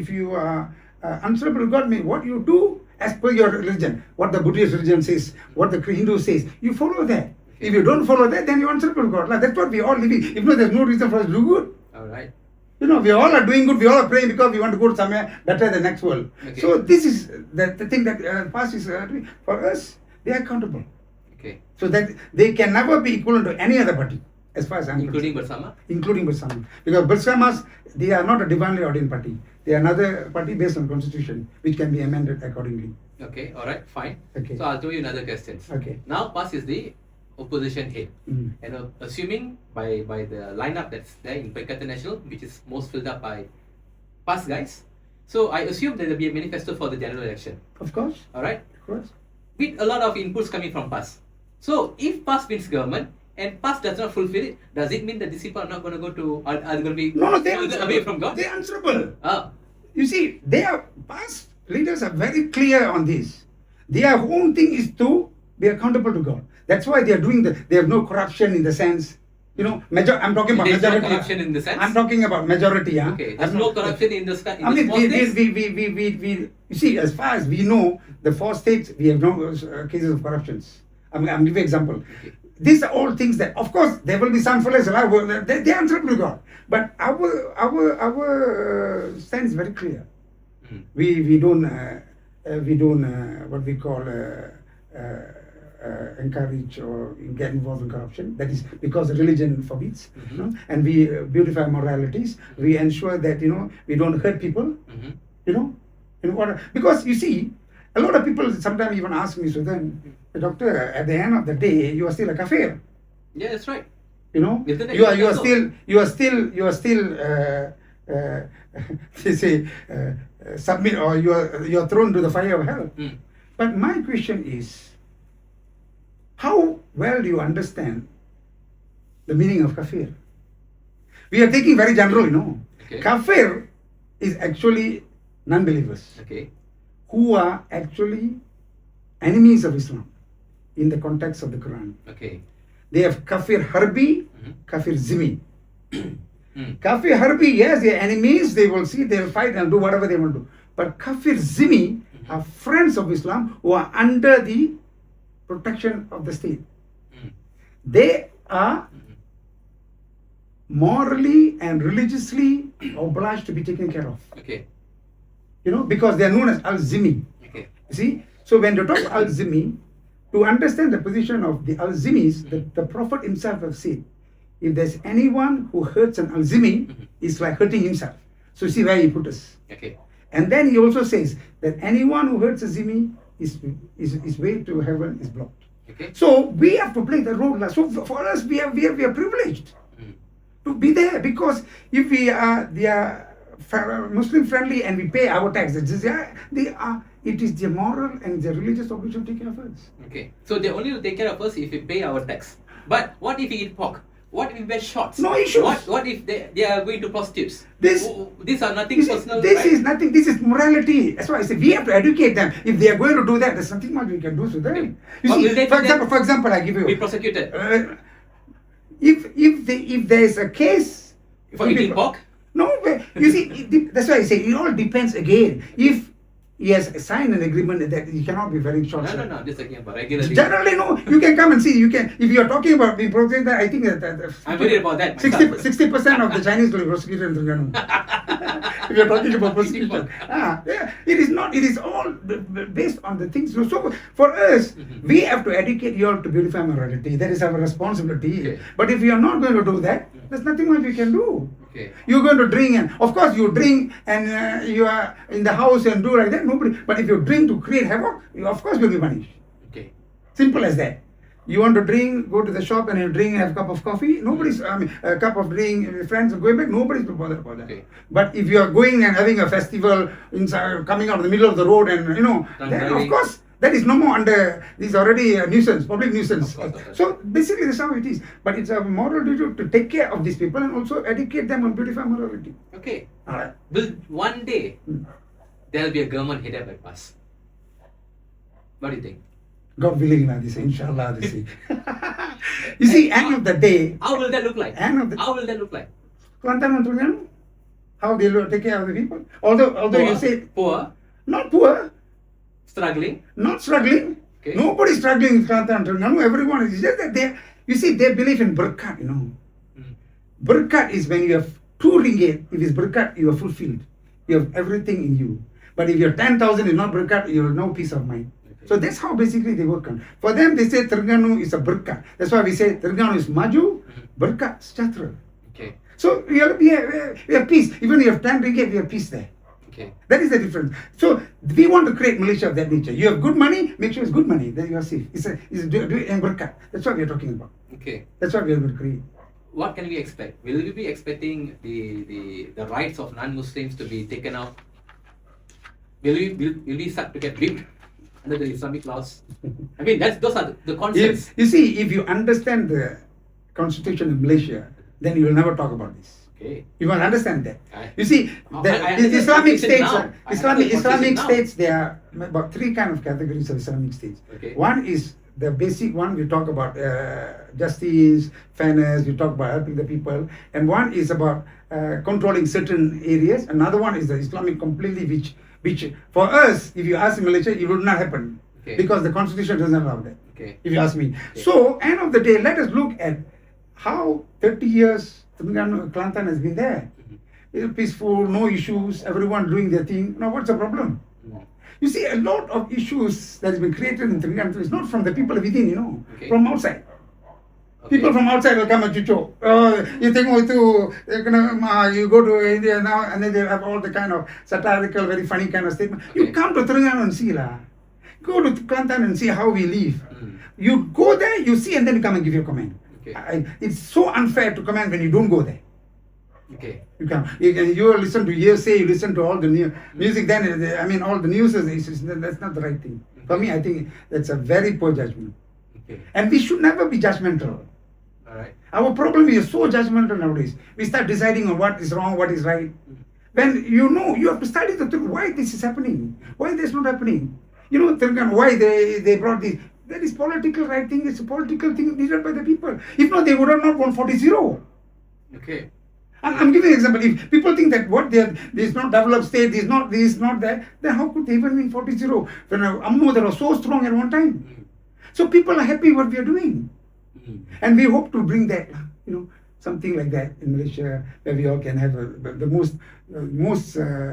you are answerable to God, means what you do as per your religion, what the Buddhist religion says, what the Hindu says, you follow that. Okay. If you don't follow that, then you are answerable to God. That's what we all living. If not, there's no reason for us to do good. All right. You know, we all are doing good. We all are praying because we want to go somewhere better than the next world. Okay. So this is the thing that PAS is doing. For us, they are accountable. Okay. So that they can never be equivalent to any other party, as far as I'm Including concerned. Bersama? Including Bersama. Because Bersamas, they are not a divinely ordained party. They are another party based on constitution, which can be amended accordingly. Okay, all right, fine. Okay. So I'll throw you another question. Okay. Now PAS is the opposition head. Mm. And assuming by the lineup that's there in Perikatan Nasional, which is most filled up by PAS guys, so I assume there will be a manifesto for the general election. Of course. All right? Of course. With a lot of inputs coming from PAS. So if PAS wins government and PAS does not fulfill it, does it mean that these people are not going to go to, are they going to be No, they're away from God? They're answerable. Ah, You see, past leaders are very clear on this. Their whole thing is to be accountable to God. That's why they are doing they have no corruption in the sense, I'm talking about There's no majority. corruption in the sense? I'm talking about majority. Okay, there's no corruption in the sky. I mean, you see, as far as we know, the 4 states, we have no cases of corruptions. I'm giving you an example. Okay. These are all things that, of course, there will be some fellows, they answer to God. But our stand is very clear. Mm. We don't what we call encourage or get involved in corruption. That is because religion forbids. Mm-hmm. And we beautify moralities. We ensure that we don't hurt people. Mm-hmm. In order, because you see, a lot of people sometimes even ask me, so then, doctor, at the end of the day, you are still a kafir. Yeah, that's right. You are still they say submit, or you are thrown to the fire of hell. Mm. But my question is, how well do you understand the meaning of kafir? We are taking very general, Okay. Kafir is actually non-believers Okay. who are actually enemies of Islam in the context of the Quran. Okay. They have kafir harbi, Mhm. kafir zimmi. Mm. Kafir harbi, yes, they are enemies, they will fight and do whatever they want to do. But kafir zimmi are friends of Islam who are under the protection of the state. Mm. They are morally and religiously obliged to be taken care of. Okay. Because they are known as al-zimmi. Okay. See, so when you talk al-zimmi, to understand the position of the al-zimmis, the Prophet himself have said, if there's anyone who hurts an al-zimmi, it's like hurting himself. So see where he put us. Okay. And then he also says that anyone who hurts a zimmi, his way to heaven is blocked. Okay. So we have to play the role. So for us, we are privileged to be there, because if they are Muslim friendly and we pay our tax, it is the moral and the religious obligation to take care of us. Okay. So they only will take care of us if we pay our tax. But what if we eat pork? What if we wear shorts? No issues. What if they are going to prostitutes? These are nothing personal. This right? is nothing. This is morality. That's why I say we have to educate them. If they are going to do that, there's nothing much we can do to them. Okay. You But will see, they for example, I give you. Be prosecuted If there is a case for eating pork? No, but you see, that's why I say it all depends again. If he has signed an agreement that he cannot be very short. No. I'm just talking about regularly. Generally, no. You can come and see. You can, if you are talking about being prosecuted, I think that I'm worried about that. 60% of the Chinese will be prosecuted in Terengganu. If you are talking about prosecution, it is not. It is all based on the things. So for us, we have to educate you all to beautify morality. That is our responsibility. Okay. But if you are not going to do that, there's nothing much we can do. Okay. You're going to drink, and of course you drink, and you are in the house and do like that. Nobody. But if you drink to create havoc, you of course will be punished. Okay. Simple as that. You want to drink, go to the shop and you drink and have a cup of coffee. Nobody's. A cup of drink. Friends are going back. Nobody's bothered about that. Okay. But if you are going and having a festival inside, coming out of the middle of the road, and then of course. That is no more under, this is already a nuisance, public nuisance. Of course. So basically that's how it is. But it's a moral duty to take care of these people and also educate them on beautify morality. Okay. Alright. Will one day there will be a government headed by PAS? What do you think? God willing, this inshallah, this is. You see, end of the day. How will that look like? How will that look like? Kelantan and Terengganu, how they will take care of the people. Although Poor, you say poor, not poor, struggling. not struggling. Okay. Nobody is struggling in Kelantan and Terengganu. Everyone is just that they believe in Berkat, Berkat is when you have 2 ringgit, if it's Berkat, you are fulfilled. You have everything in you. But if your 10,000 is not Berkat, you have no peace of mind. Okay. So that's how basically they work on. For them, they say Terengganu is a Berkat. That's why we say Terengganu is maju, Berkat, sejahtera. Okay. So we have peace. Even if you have 10 ringgit, we have peace there. Okay. That is the difference. So we want to create Malaysia of that nature. You have good money, make sure it's good money, then you are safe. Do it in Berkat. That's what we are talking about. Okay. That's what we are going to create. What can we expect? Will we be expecting the rights of non-Muslims to be taken out? Will we start to get whipped under the Islamic laws? I mean, those are the concepts. You see, if you understand the constitution of Malaysia, then you will never talk about this. Okay. You must understand that. I- You see, the I understand Islamic the states, now. I understand the Islamic now. states, there are about three kind of categories of Islamic states. Okay. One is the basic one. We talk about justice, fairness. We talk about helping the people, and one is about controlling certain areas. Another one is the Islamic completely, which for us, if you ask in Malaysia, it would not happen Okay. because the constitution doesn't allow that. Okay. If you ask me. Okay. So, end of the day, let us look at how 30 years Kelantan has been there. Peaceful, no issues, everyone doing their thing. Now, what's the problem? Mm. You see, a lot of issues that has been created in Terengganu is not from the people within, Okay. from outside. Okay. People from outside will come and chucho. You think you go to India now and then they have all the kind of satirical, very funny kind of statement. You Okay. come to Terengganu and see lah. Go to Kelantan and see how we live. Mm. You go there, you see, and then you come and give your comment. Okay. It's so unfair to comment when you don't go there. Okay. You listen to hearsay, you listen to all the music, then all the news that's not the right thing. For me, I think that's a very poor judgment. Okay. And we should never be judgmental. All right. Our problem is so judgmental nowadays. We start deciding on what is wrong, what is right. When you have to study the truth, why this is happening, why this is not happening. Why they brought this. That is political right thing, it's a political thing needed by the people. If not, they would have not won 40-0. Okay. I'm giving an example. If people think that this is not developed state, this is not there, then how could they even win 40-0? When Ammo, they were so strong at one time. Mm. So people are happy what we are doing. Mm. And we hope to bring that, something like that in Malaysia, where we all can have the most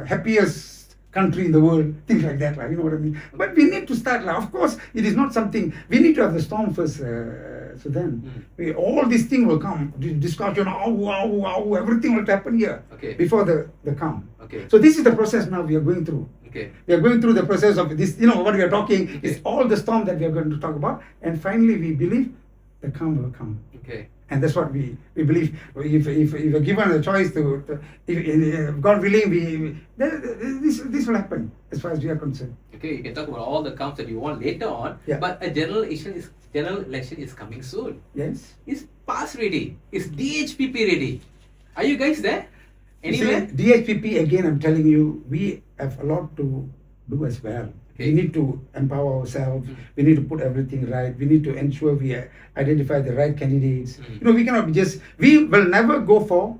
happiest country in the world, things like that, you know what I mean? But we need to start, of course, it is not something, we need to have the storm first, so then, all these things will come, discussion, everything will happen here, Okay. before the calm. Okay. So this is the process now we are going through. Okay. We are going through the process of this, what we are talking Okay. is all the storm that we are going to talk about, and finally we believe the calm will come. Okay. And that's what we believe. If we're given a choice if God willing, this will happen as far as we are concerned. Okay, you can talk about all the counts that you want later on, Yeah. but a general election is coming soon. Yes. Is PAS ready? Is DHPP ready? Are you guys there? You see, Anywhere? DHPP, again, I'm telling you, we have a lot to do as well. Okay. We need to empower ourselves. We need to put everything right. We need to ensure we identify the right candidates. We cannot we will never go for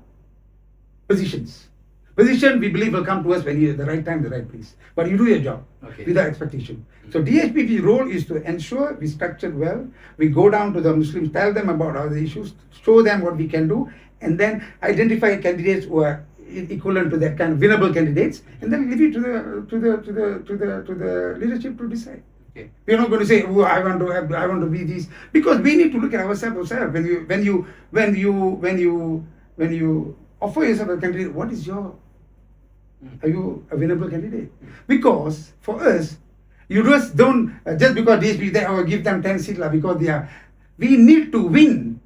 positions. Position, we believe, will come to us when you at the right time, the right place. But you do your job Okay. without expectation. So DHPP's role is to ensure we structure well. We go down to the Muslims, tell them about our issues, show them what we can do, and then identify candidates who are equivalent to that kind of winnable candidates, and then leave it to the leadership to decide. Okay. We're not going to say, "Oh, I want to be this," because we need to look at ourselves. When you offer yourself a candidate, what is your? Are you a winnable candidate? Because for us, you just don't just because DHP they give them 10 seats because they are. We need to win.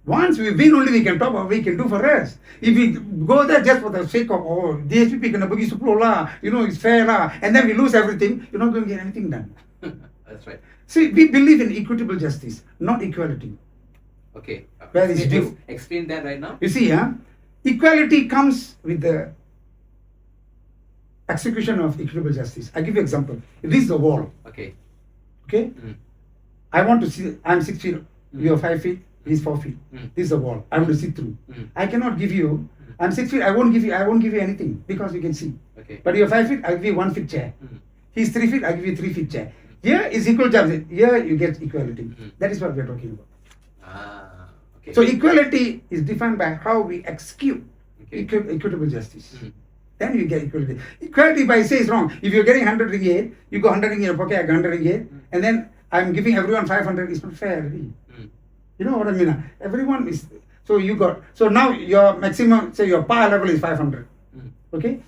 Once we win, only we can talk about what we can do for us. If we go there just for the sake of DHPP kena bagi 10 lah, it's fair lah, and then we lose everything, you're not going to get anything done. That's right. See, we believe in equitable justice, not equality. Okay. Where is due? Explain that right now. You see, equality comes with the execution of equitable justice. I give you an example. This is the wall. Okay. Okay? I want to see, I'm 6 feet, you're 5 feet, he's 4 feet. This is the wall. I want to see through. I cannot give you, I'm 6 feet, I won't give you anything because you can see. Okay. But you're 5 feet, I'll give you 1 feet chair. He's 3 feet, I'll give you 3 feet chair. Here is equal justice. Here you get equality. That is what we are talking about. Okay. So equality is defined by how we execute equitable justice. Then you get equality. Equality by say is wrong. If you're getting 100 ringgit, you go 100 ringgit in your pocket, I got 100 ringgit, and then I'm giving everyone 500. It's not fair, really. You know what I mean? Everyone is. So now your maximum, say your power level is 500. Okay?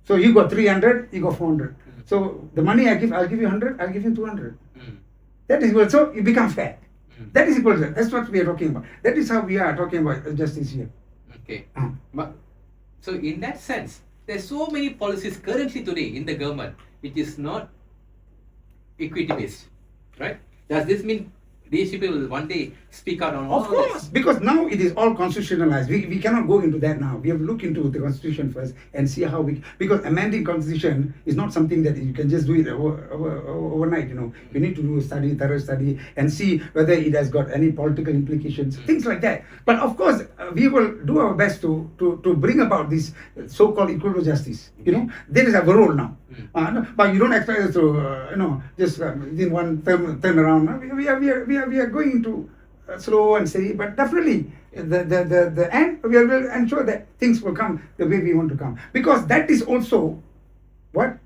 So you got 300, you got 400. So the money I'll give you 100, I'll give you 200. That is equal. So it becomes fair. That is equal. That's what we are talking about. That is how we are talking about justice here. Okay. But so in that sense, there's so many policies currently today in the government which is not equity based, right? Does this mean DHPP will one day speak out on all Of course, this? because now it is all constitutionalized. We cannot go into that now. We have to look into the constitution first and see how because amending constitution is not something that you can just do it overnight. We need to do a study, thorough study, and see whether it has got any political implications, things like that. But of course, we will do our best to bring about this so-called equal justice. That is our role now. But you don't expect us to, just within one turn around. We are going to slow and steady, but definitely the end we will ensure that things will come the way we want to come, because that is also what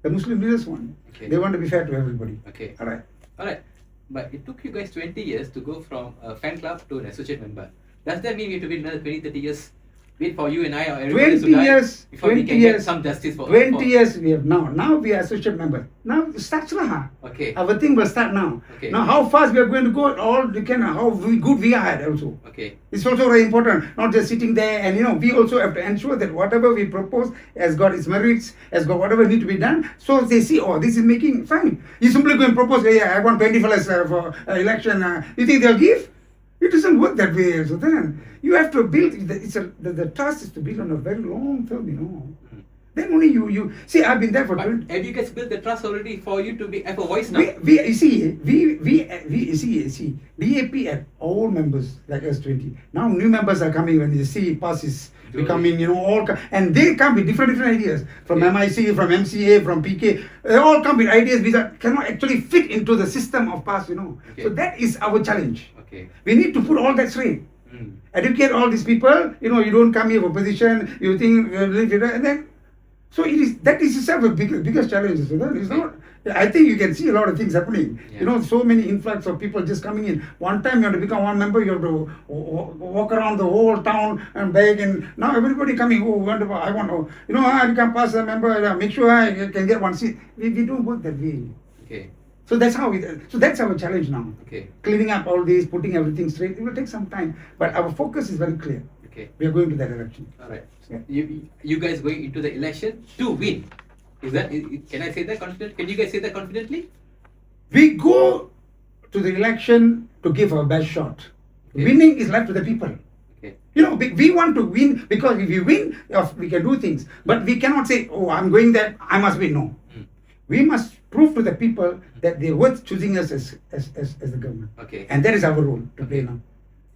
the Muslim leaders want. Okay. They want to be fair to everybody. Okay. All right. But it took you guys 20 years to go from a fan club to an associate member. Does that mean we have to wait another 20, 30 years? Wait for you and I or everybody 20 to die years, before we 20 can years, get some justice for 20 years we have now. Now we are associate member. Now it starts lah. Okay. Our thing will start now. Okay. Now how fast we are going to go, all depend on how good we are at also. Okay. It's also very important, not just sitting there and we also have to ensure that whatever we propose has got its merits, has got whatever need to be done. So they see, this is making fine. You simply go and propose, I want 20 fellas for election. You think they'll give? It doesn't work that way. So then you have to build. The trust is to build on a very long term. Then only you see. I've been there for. But 20. have you guys built the trust already for you to have a voice now? You see, DAP had all members like us 20. Now new members are coming when you see pass is becoming, all and they come with different ideas from MIC, from MCA, from PK. They all come with ideas which cannot actually fit into the system of pass. Okay. So that is our challenge. Okay. We need to put all that straight. Educate all these people. You don't come here for position. You think and then. So that is itself a biggest challenge. So then it's not. I think you can see a lot of things happening. Yeah. So many influx of people just coming in. One time you have to become one member, you have to walk around the whole town and beg. And now everybody coming. I want to. I become pass a member. Make sure I can get one seat. We don't work that way. Okay. So that's our challenge now. Okay. Cleaning up all this, putting everything straight. It will take some time, but our focus is very clear. Okay. We are going to that direction. All right. Yeah. You guys going into the election to win? Can I say that confidently? Can you guys say that confidently? We go to the election to give our best shot. Okay. Winning is left to the people. Okay. We want to win because if we win, we can do things. But we cannot say, I'm going there, I must win. No. We must prove to the people that they're worth choosing us as the government. Okay. And that is our role to play now.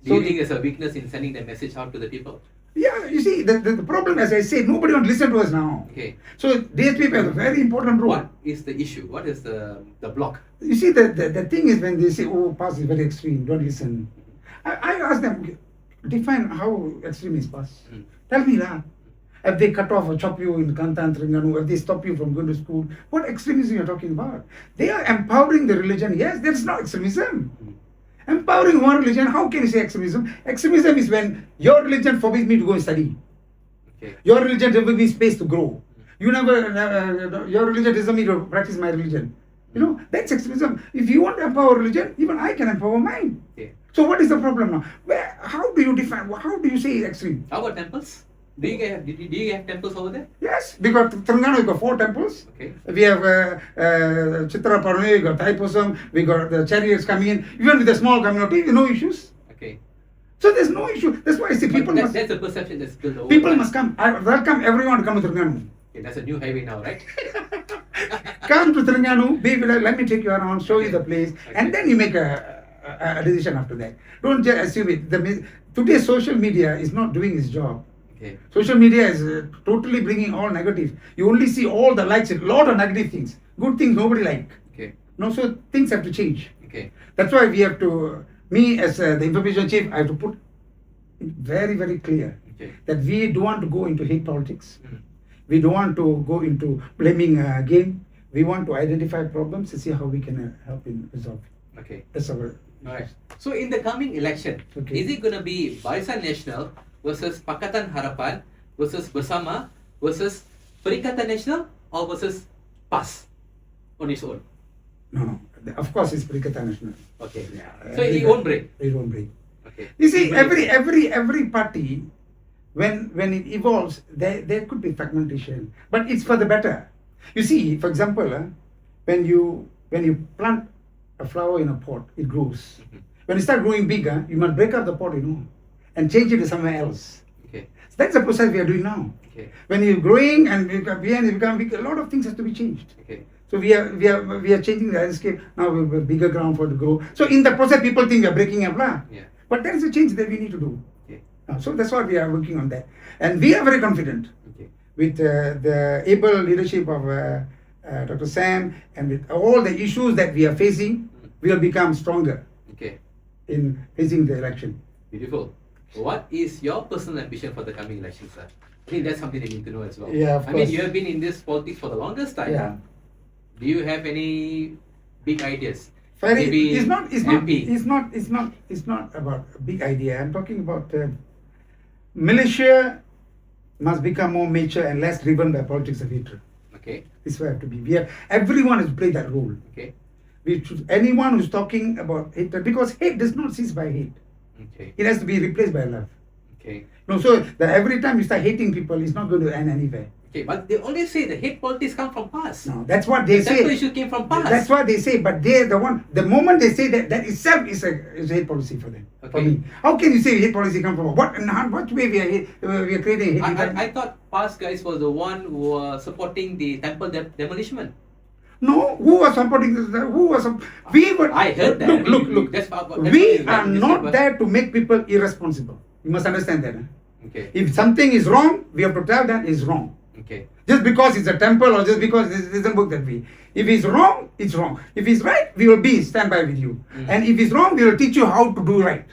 Do you think there's a weakness in sending that message out to the people? Yeah, you see, the problem, as I said, nobody wants to listen to us now. Okay. So DHPP has a very important role. What is the issue? What is the block? You see, the thing is when they say, pass is very extreme, don't listen. I ask them, define how extreme is pass. Tell me lah. If they cut off or chop you in Kelantan, Terengganu, if they stop you from going to school, what extremism are you talking about? They are empowering the religion. Yes, that's not extremism. Empowering one religion, how can you say extremism? Extremism is when your religion forbids me to go and study. Okay. Your religion gives me space to grow. Your religion doesn't me to practice my religion. That's extremism. If you want to empower religion, even I can empower mine. Okay. So what is the problem now? How do you define? How do you say extreme? How about temples? Do you have temples over there? Yes, because Terengganu we got 4 temples. Okay. We have Chitra Paruni, we got Thaipusam, we got the chariots coming in. Even with the small community, no issues. Okay. So there's no issue. That's why I say people must. That's a perception that's built over. People must come. I welcome everyone to come to Terengganu. Okay, that's a new highway now, right? Come to Terengganu, let me take you around, show you the place, and then you make a decision after that. Don't just assume it. Today's social media is not doing its job. Okay. Social media is totally bringing all negative. You only see all the likes, a lot of negative things. Good things nobody like. Okay. No, so things have to change. Okay. That's why we have to, me as the information chief, I have to put it very, very clear that we don't want to go into hate politics. We don't want to go into blaming game. We want to identify problems to see how we can help in resolve. Okay. That's our. Alright. So in the coming election, is it going to be Barisan Nasional versus Pakatan Harapan versus Bersama versus Perikatan Nasional or versus PAS on its own? No. Of course, it's Perikatan Nasional. Okay. So it won't break. It won't break. Okay. You see, every party, when it evolves, there could be fragmentation, but it's for the better. You see, for example, when you when you plant a flower in a pot, it grows. When it starts growing bigger, you must break up the pot, and change it to somewhere else. Okay. So that's the process we are doing now. Okay. When you're growing and you become big, a lot of things have to be changed. Okay. So we are changing the landscape now. We have a bigger ground for it to grow. So in the process, people think we are breaking up, Yeah. but there is a change that we need to do. Okay. So that's what we are working on that, and we are very confident with the able leadership of Dr. Sam, and with all the issues that we are facing, we will become stronger in facing the election. Beautiful. What is your personal ambition for the coming election, sir? I think that's something they need to know as well. Yeah, of I mean, course. you have been in this politics for the longest time. Yeah. Do you have any big ideas? It's not MP. about a big idea. I'm talking about Malaysia must become more mature and less driven by politics of hatred. Okay. This is where I have to be. Everyone has played that role. Okay. Anyone who's talking about hatred, because hate does not cease by hate. Okay. It has to be replaced by love. Okay. So that every time you start hating people, it's not going to end anywhere. Okay, but they always say the hate politics come from past. No, that's what they the say. temple issue came from past. That's what they say. But they're the one. The moment they say that, that itself is a hate policy for them. For me, how can you say hate policy come from what? In what way we are creating hate? I thought past guys was the one who were supporting the temple demolition. No, who was supporting this? Who was? We were. I heard that. Look. We are not there to make people irresponsible. You must understand that. Okay. If something is wrong, we have to tell that is wrong. Okay. Just because it's a temple or just because it doesn't work that way. If it's wrong, it's wrong. If it's right, we will stand by with you. And if it's wrong, we will teach you how to do right.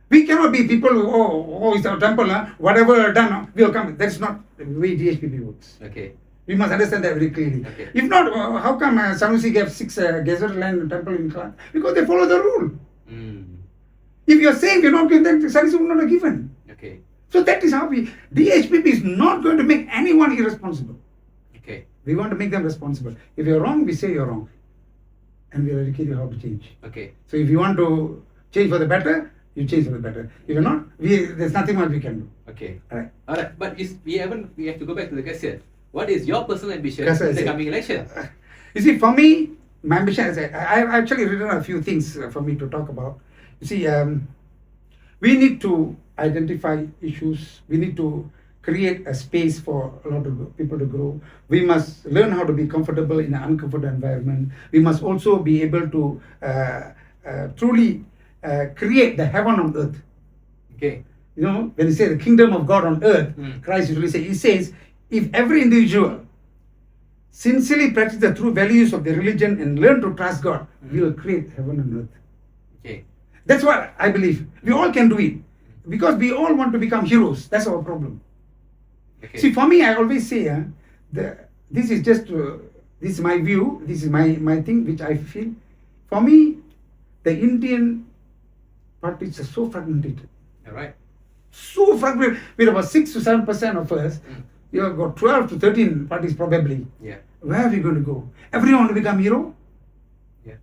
We cannot be people who, it's our temple, whatever done, we will come. That's not the way DHPP works. Okay. We must understand that very clearly. Okay. If not, how come Sanusi gave 6 gazetted land temple in Kelantan? Because they follow the rule. If you are saying we are not giving, then Sanusi would not have given. Okay. So that is how DHPP is not going to make anyone irresponsible. Okay. We want to make them responsible. If you're wrong, we say you're wrong. And we'll educate you how to change. Okay. So if you want to change for the better, you change for the better. If you're not, there's nothing much we can do. Okay. Alright. Alright. But we have to go back to the question. What is your personal ambition That's what in I the said. coming election? You see, for me, my ambition is I've actually written a few things for me to talk about. You see, we need to identify issues. We need to create a space for a lot of people to grow. We must learn how to be comfortable in an uncomfortable environment. We must also be able to truly create the heaven on earth. Okay. You know, when you say the kingdom of God on earth, Christ usually says, he says, if every individual sincerely practice the true values of the religion and learn to trust God, we will create heaven on earth. Okay. That's what I believe. We all can do it. Because we all want to become heroes. That's our problem. Okay. See, for me, I always say, this is my view, this is my thing, which I feel. For me, the Indian parties are so fragmented. All right. So fragmented. With about 6 to 7% of us, you have got 12 to 13 parties probably. Yeah. Where are we going to go? Everyone want to become hero? Yeah.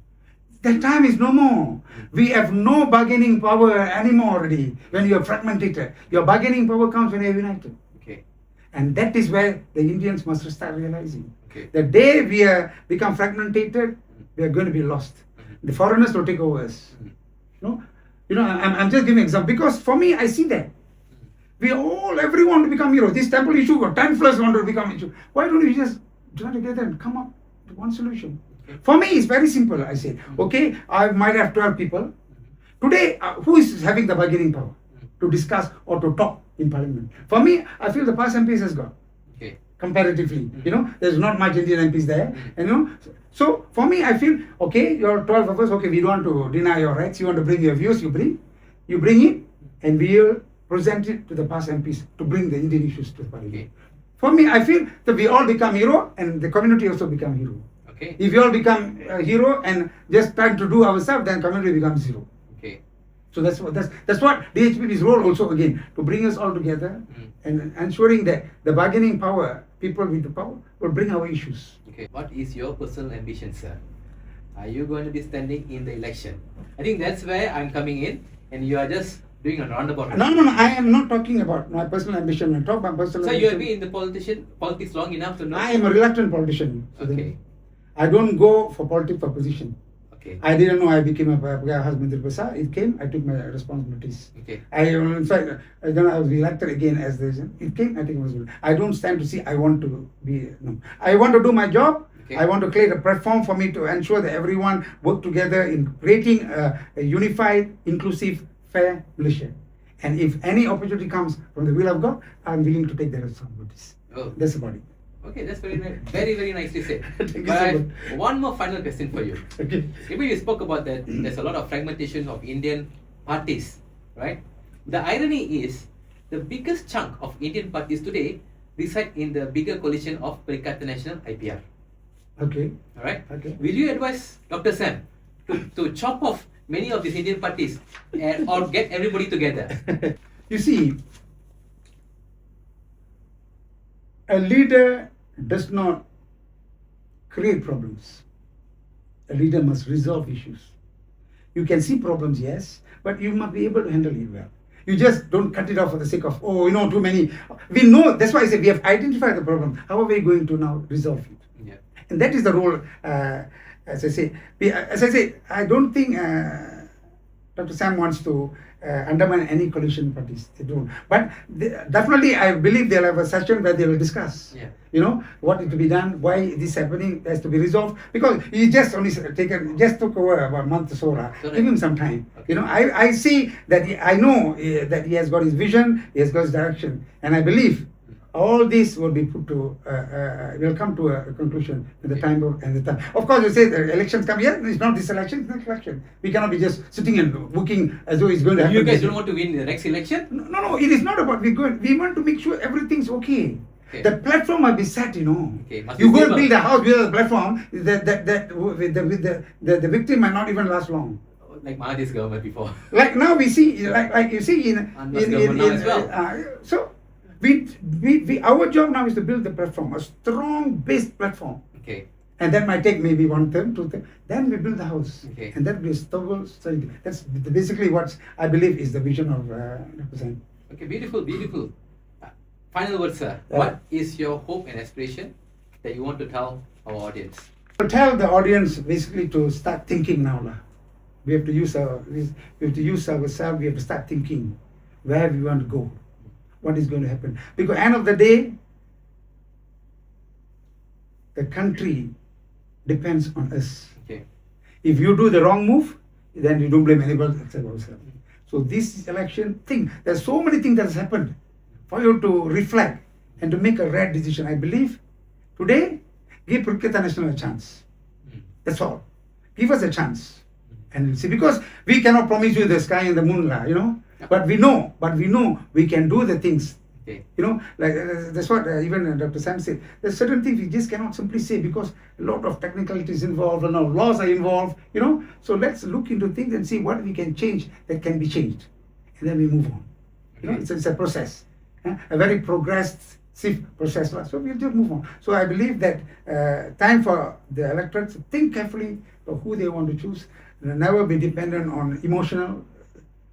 That time is no more. We have no bargaining power anymore already. When you are fragmented, your bargaining power comes when you are united. Okay. And that is where the Indians must start realizing. Okay. The day we become fragmented, we are going to be lost. The foreigners will take over us. I'm just giving an example because for me, I see that. Everyone want to become heroes. This temple issue, or 10 plus want to become issue. Why don't we just join together and come up with one solution? Okay. For me, it's very simple. I say, okay, I might have 12 people. Today, who is having the bargaining power to discuss or to talk in parliament? For me, I feel the past MPs has got. Okay. Comparatively, there's not much Indian MPs there, So for me, I feel, okay, you're 12 of us, okay, we don't want to deny your rights. You want to bring your views, you bring it, and we will present it to the past MPs to bring the Indian issues to the parliament. Okay. For me, I feel that we all become hero and the community also become hero. Okay. If we all become a hero and just trying to do ourselves, then community becomes zero. Okay. So that's what DHPP's role also again, to bring us all together and ensuring that the bargaining power, people with the power, will bring our issues. Okay. What is your personal ambition, sir? Are you going to be standing in the election? I think that's where I'm coming in, and you are just doing a roundabout. No. I am not talking about my personal ambition. I talk about personal ambition. So you have been in the politics long enough to know. I am a reluctant politician. Okay. I don't go for politics for position. Okay. I didn't know I became a husband. It came, I took my responsibilities. Okay. In fact, I don't know, I was elected again as the, it came, I think it was, I don't stand to see, I want to be, no. I want to do my job. Okay. I want to create a platform for me to ensure that everyone work together in creating a unified, inclusive, fair Malaysia. And if any opportunity comes from the will of God, I'm willing to take the responsibilities. Oh. That's about it. Okay, that's very nicely said. Thank you But so I much. have one more final question for you. Okay. Maybe you spoke about that there's a lot of fragmentation of Indian parties, right? The irony is the biggest chunk of Indian parties today reside in the bigger coalition of Perikatan Nasional IPR. Okay. Alright? Okay. Will you advise Dr. Sam to chop off many of these Indian parties or get everybody together? You see, a leader does not create problems. A leader must resolve issues. You can see problems, yes, but you must be able to handle it well. You just don't cut it off for the sake of, oh, too many. We know, that's why I say we have identified the problem. How are we going to now resolve it? Yeah. And that is the role, as I say, I don't think Dr. Sam wants to undermine any coalition parties. They don't. But definitely, I believe they'll have a session where they will discuss. Yeah. What is to be done, why this is happening, has to be resolved. Because he just only took over about a month or so. Give him some time. Okay. I see that I know that he has got his vision, he has got his direction, and I believe all this will be put to will come to a conclusion in the time and the time. Of course, you say the elections come here. It's not this election; it's next election. We cannot be just sitting and looking as though it's going to happen. You guys don't want to win the next election? No. It is not about we want to make sure everything's okay. Okay. The platform must be set. Okay, must You be go stable. and build a house without a platform. The victim might not even last long. Like Mahathir's government before. Like now we see, like you see Anwar's government now as well. So our job now is to build the platform, a strong based platform. Okay. And that might take maybe 1 term, 2 term. Then we build the house. Okay. And that will be stable. That's basically what I believe is the vision of represent. Okay, beautiful. Final word, sir. Yeah. What is your hope and aspiration that you want to tell our audience? To tell the audience basically to start thinking now. We have to use ourselves. We have to start thinking where we want to go, what is going to happen. Because end of the day, the country depends on us. Okay. If you do the wrong move, then you don't blame anybody except ourselves. So this election thing, there's so many things that has happened for you to reflect and to make a right decision. I believe today, give Perikatan Nasional a chance. That's all. Give us a chance. And we'll see, because we cannot promise you the sky and the moon, But we know we can do the things. Okay. Like that's what even Dr. Sam said. There's certain things we just cannot simply say because a lot of technicalities involved and laws are involved. So let's look into things and see what we can change that can be changed, and then we move on. Okay. It's a process, a very progressive process. So we'll just move on. So I believe that time for the electorate to think carefully of who they want to choose. Never be dependent on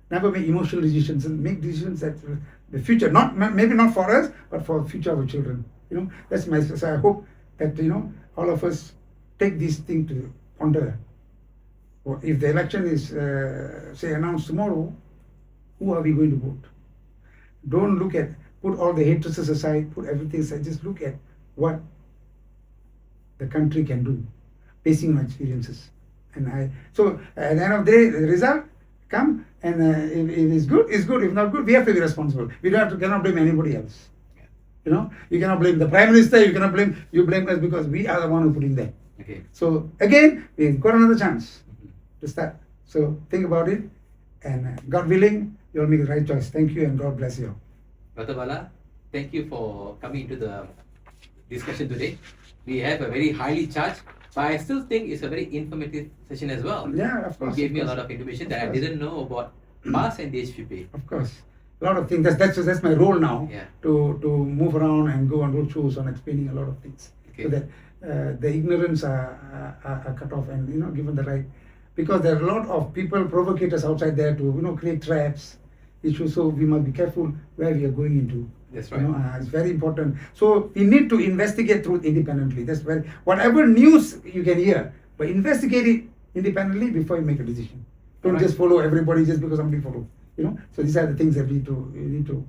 never make emotional decisions, and make decisions that the future, maybe not for us, but for the future of our children. That's my. So I hope that all of us take this thing to ponder. If the election is say announced tomorrow, who are we going to vote? Don't put all the hatreds aside, put everything aside. Just look at what the country can do, basing on experiences. So at the end of the day, the result come, and if it's good, it's good. If not good, we have to be responsible. We cannot blame anybody else. You cannot blame the Prime Minister. You blame us because we are the one who put in there. Okay. So again, we've got another chance to start. So think about it, and God willing, you'll make the right choice. Thank you, and God bless you. Dr. Bala, thank you for coming into the discussion today. We have a very highly charged, but I still think it's a very informative session as well. Yeah, of course. You gave me a of course. lot of information that Of I course. didn't know about PAS and DHPP. Of course, a lot of things. That's my role now. Yeah. To move around and go on road shows on explaining a lot of things, Okay. so that the ignorance are cut off and given the right, because there are a lot of people, provocators outside there to create traps, issues. So we must be careful where we are going into. That's You right. know, it's very important. So we need to investigate truth independently. That's very, whatever news you can hear, but investigate it independently before you make a decision. Don't Alright. just follow everybody just because somebody follow. You know. So these are the things that we need to.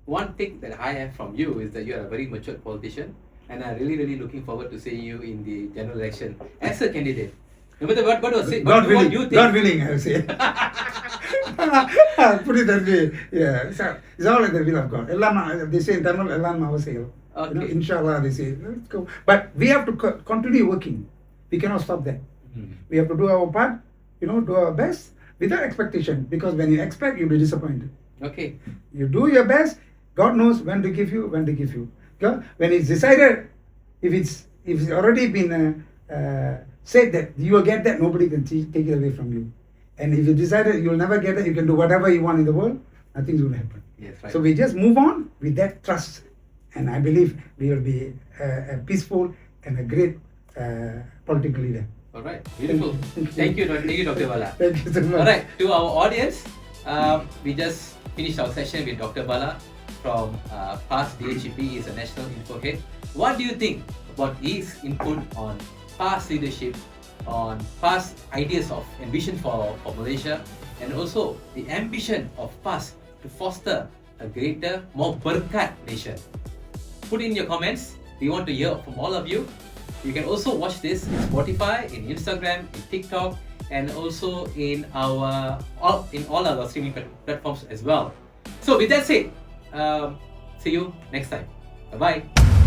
One thing that I have from you is that you are a very mature politician, and I'm really looking forward to seeing you in the general election as a candidate. No matter what was it, God what willing, you think. God willing, I would say. Put it that way. Yeah, it's all in the will of God. They say in Tamil, Elam avasayal. Okay. You know, inshallah, they say, let's go. But we have to continue working. We cannot stop that. We have to do our part, you know, do our best without expectation. Because when you expect, you'll be disappointed. Okay. You do your best. God knows when to give you, when to give you. Okay? When it's decided, if it's already been said that you will get that, nobody can take it away from you. And if you decided you'll never get it, you can do whatever you want in the world, nothing's going to happen. Yes, right. So we just move on with that trust. And I believe we will be a peaceful and a great political leader. All right. Beautiful. Thank you. Thank you, Dr. Bala. Thank you so much. All right. To our audience, we just finished our session with Dr. Bala from past DHPP. He is a national info head. What do you think about his input on past leadership, on past ideas of ambition for Malaysia, and also the ambition of past to foster a greater, more Berkat nation? Put in your comments. We want to hear from all of you. You can also watch this in Spotify, in Instagram, in TikTok, and also in all our streaming platforms as well. So with that said, see you next time. Bye bye.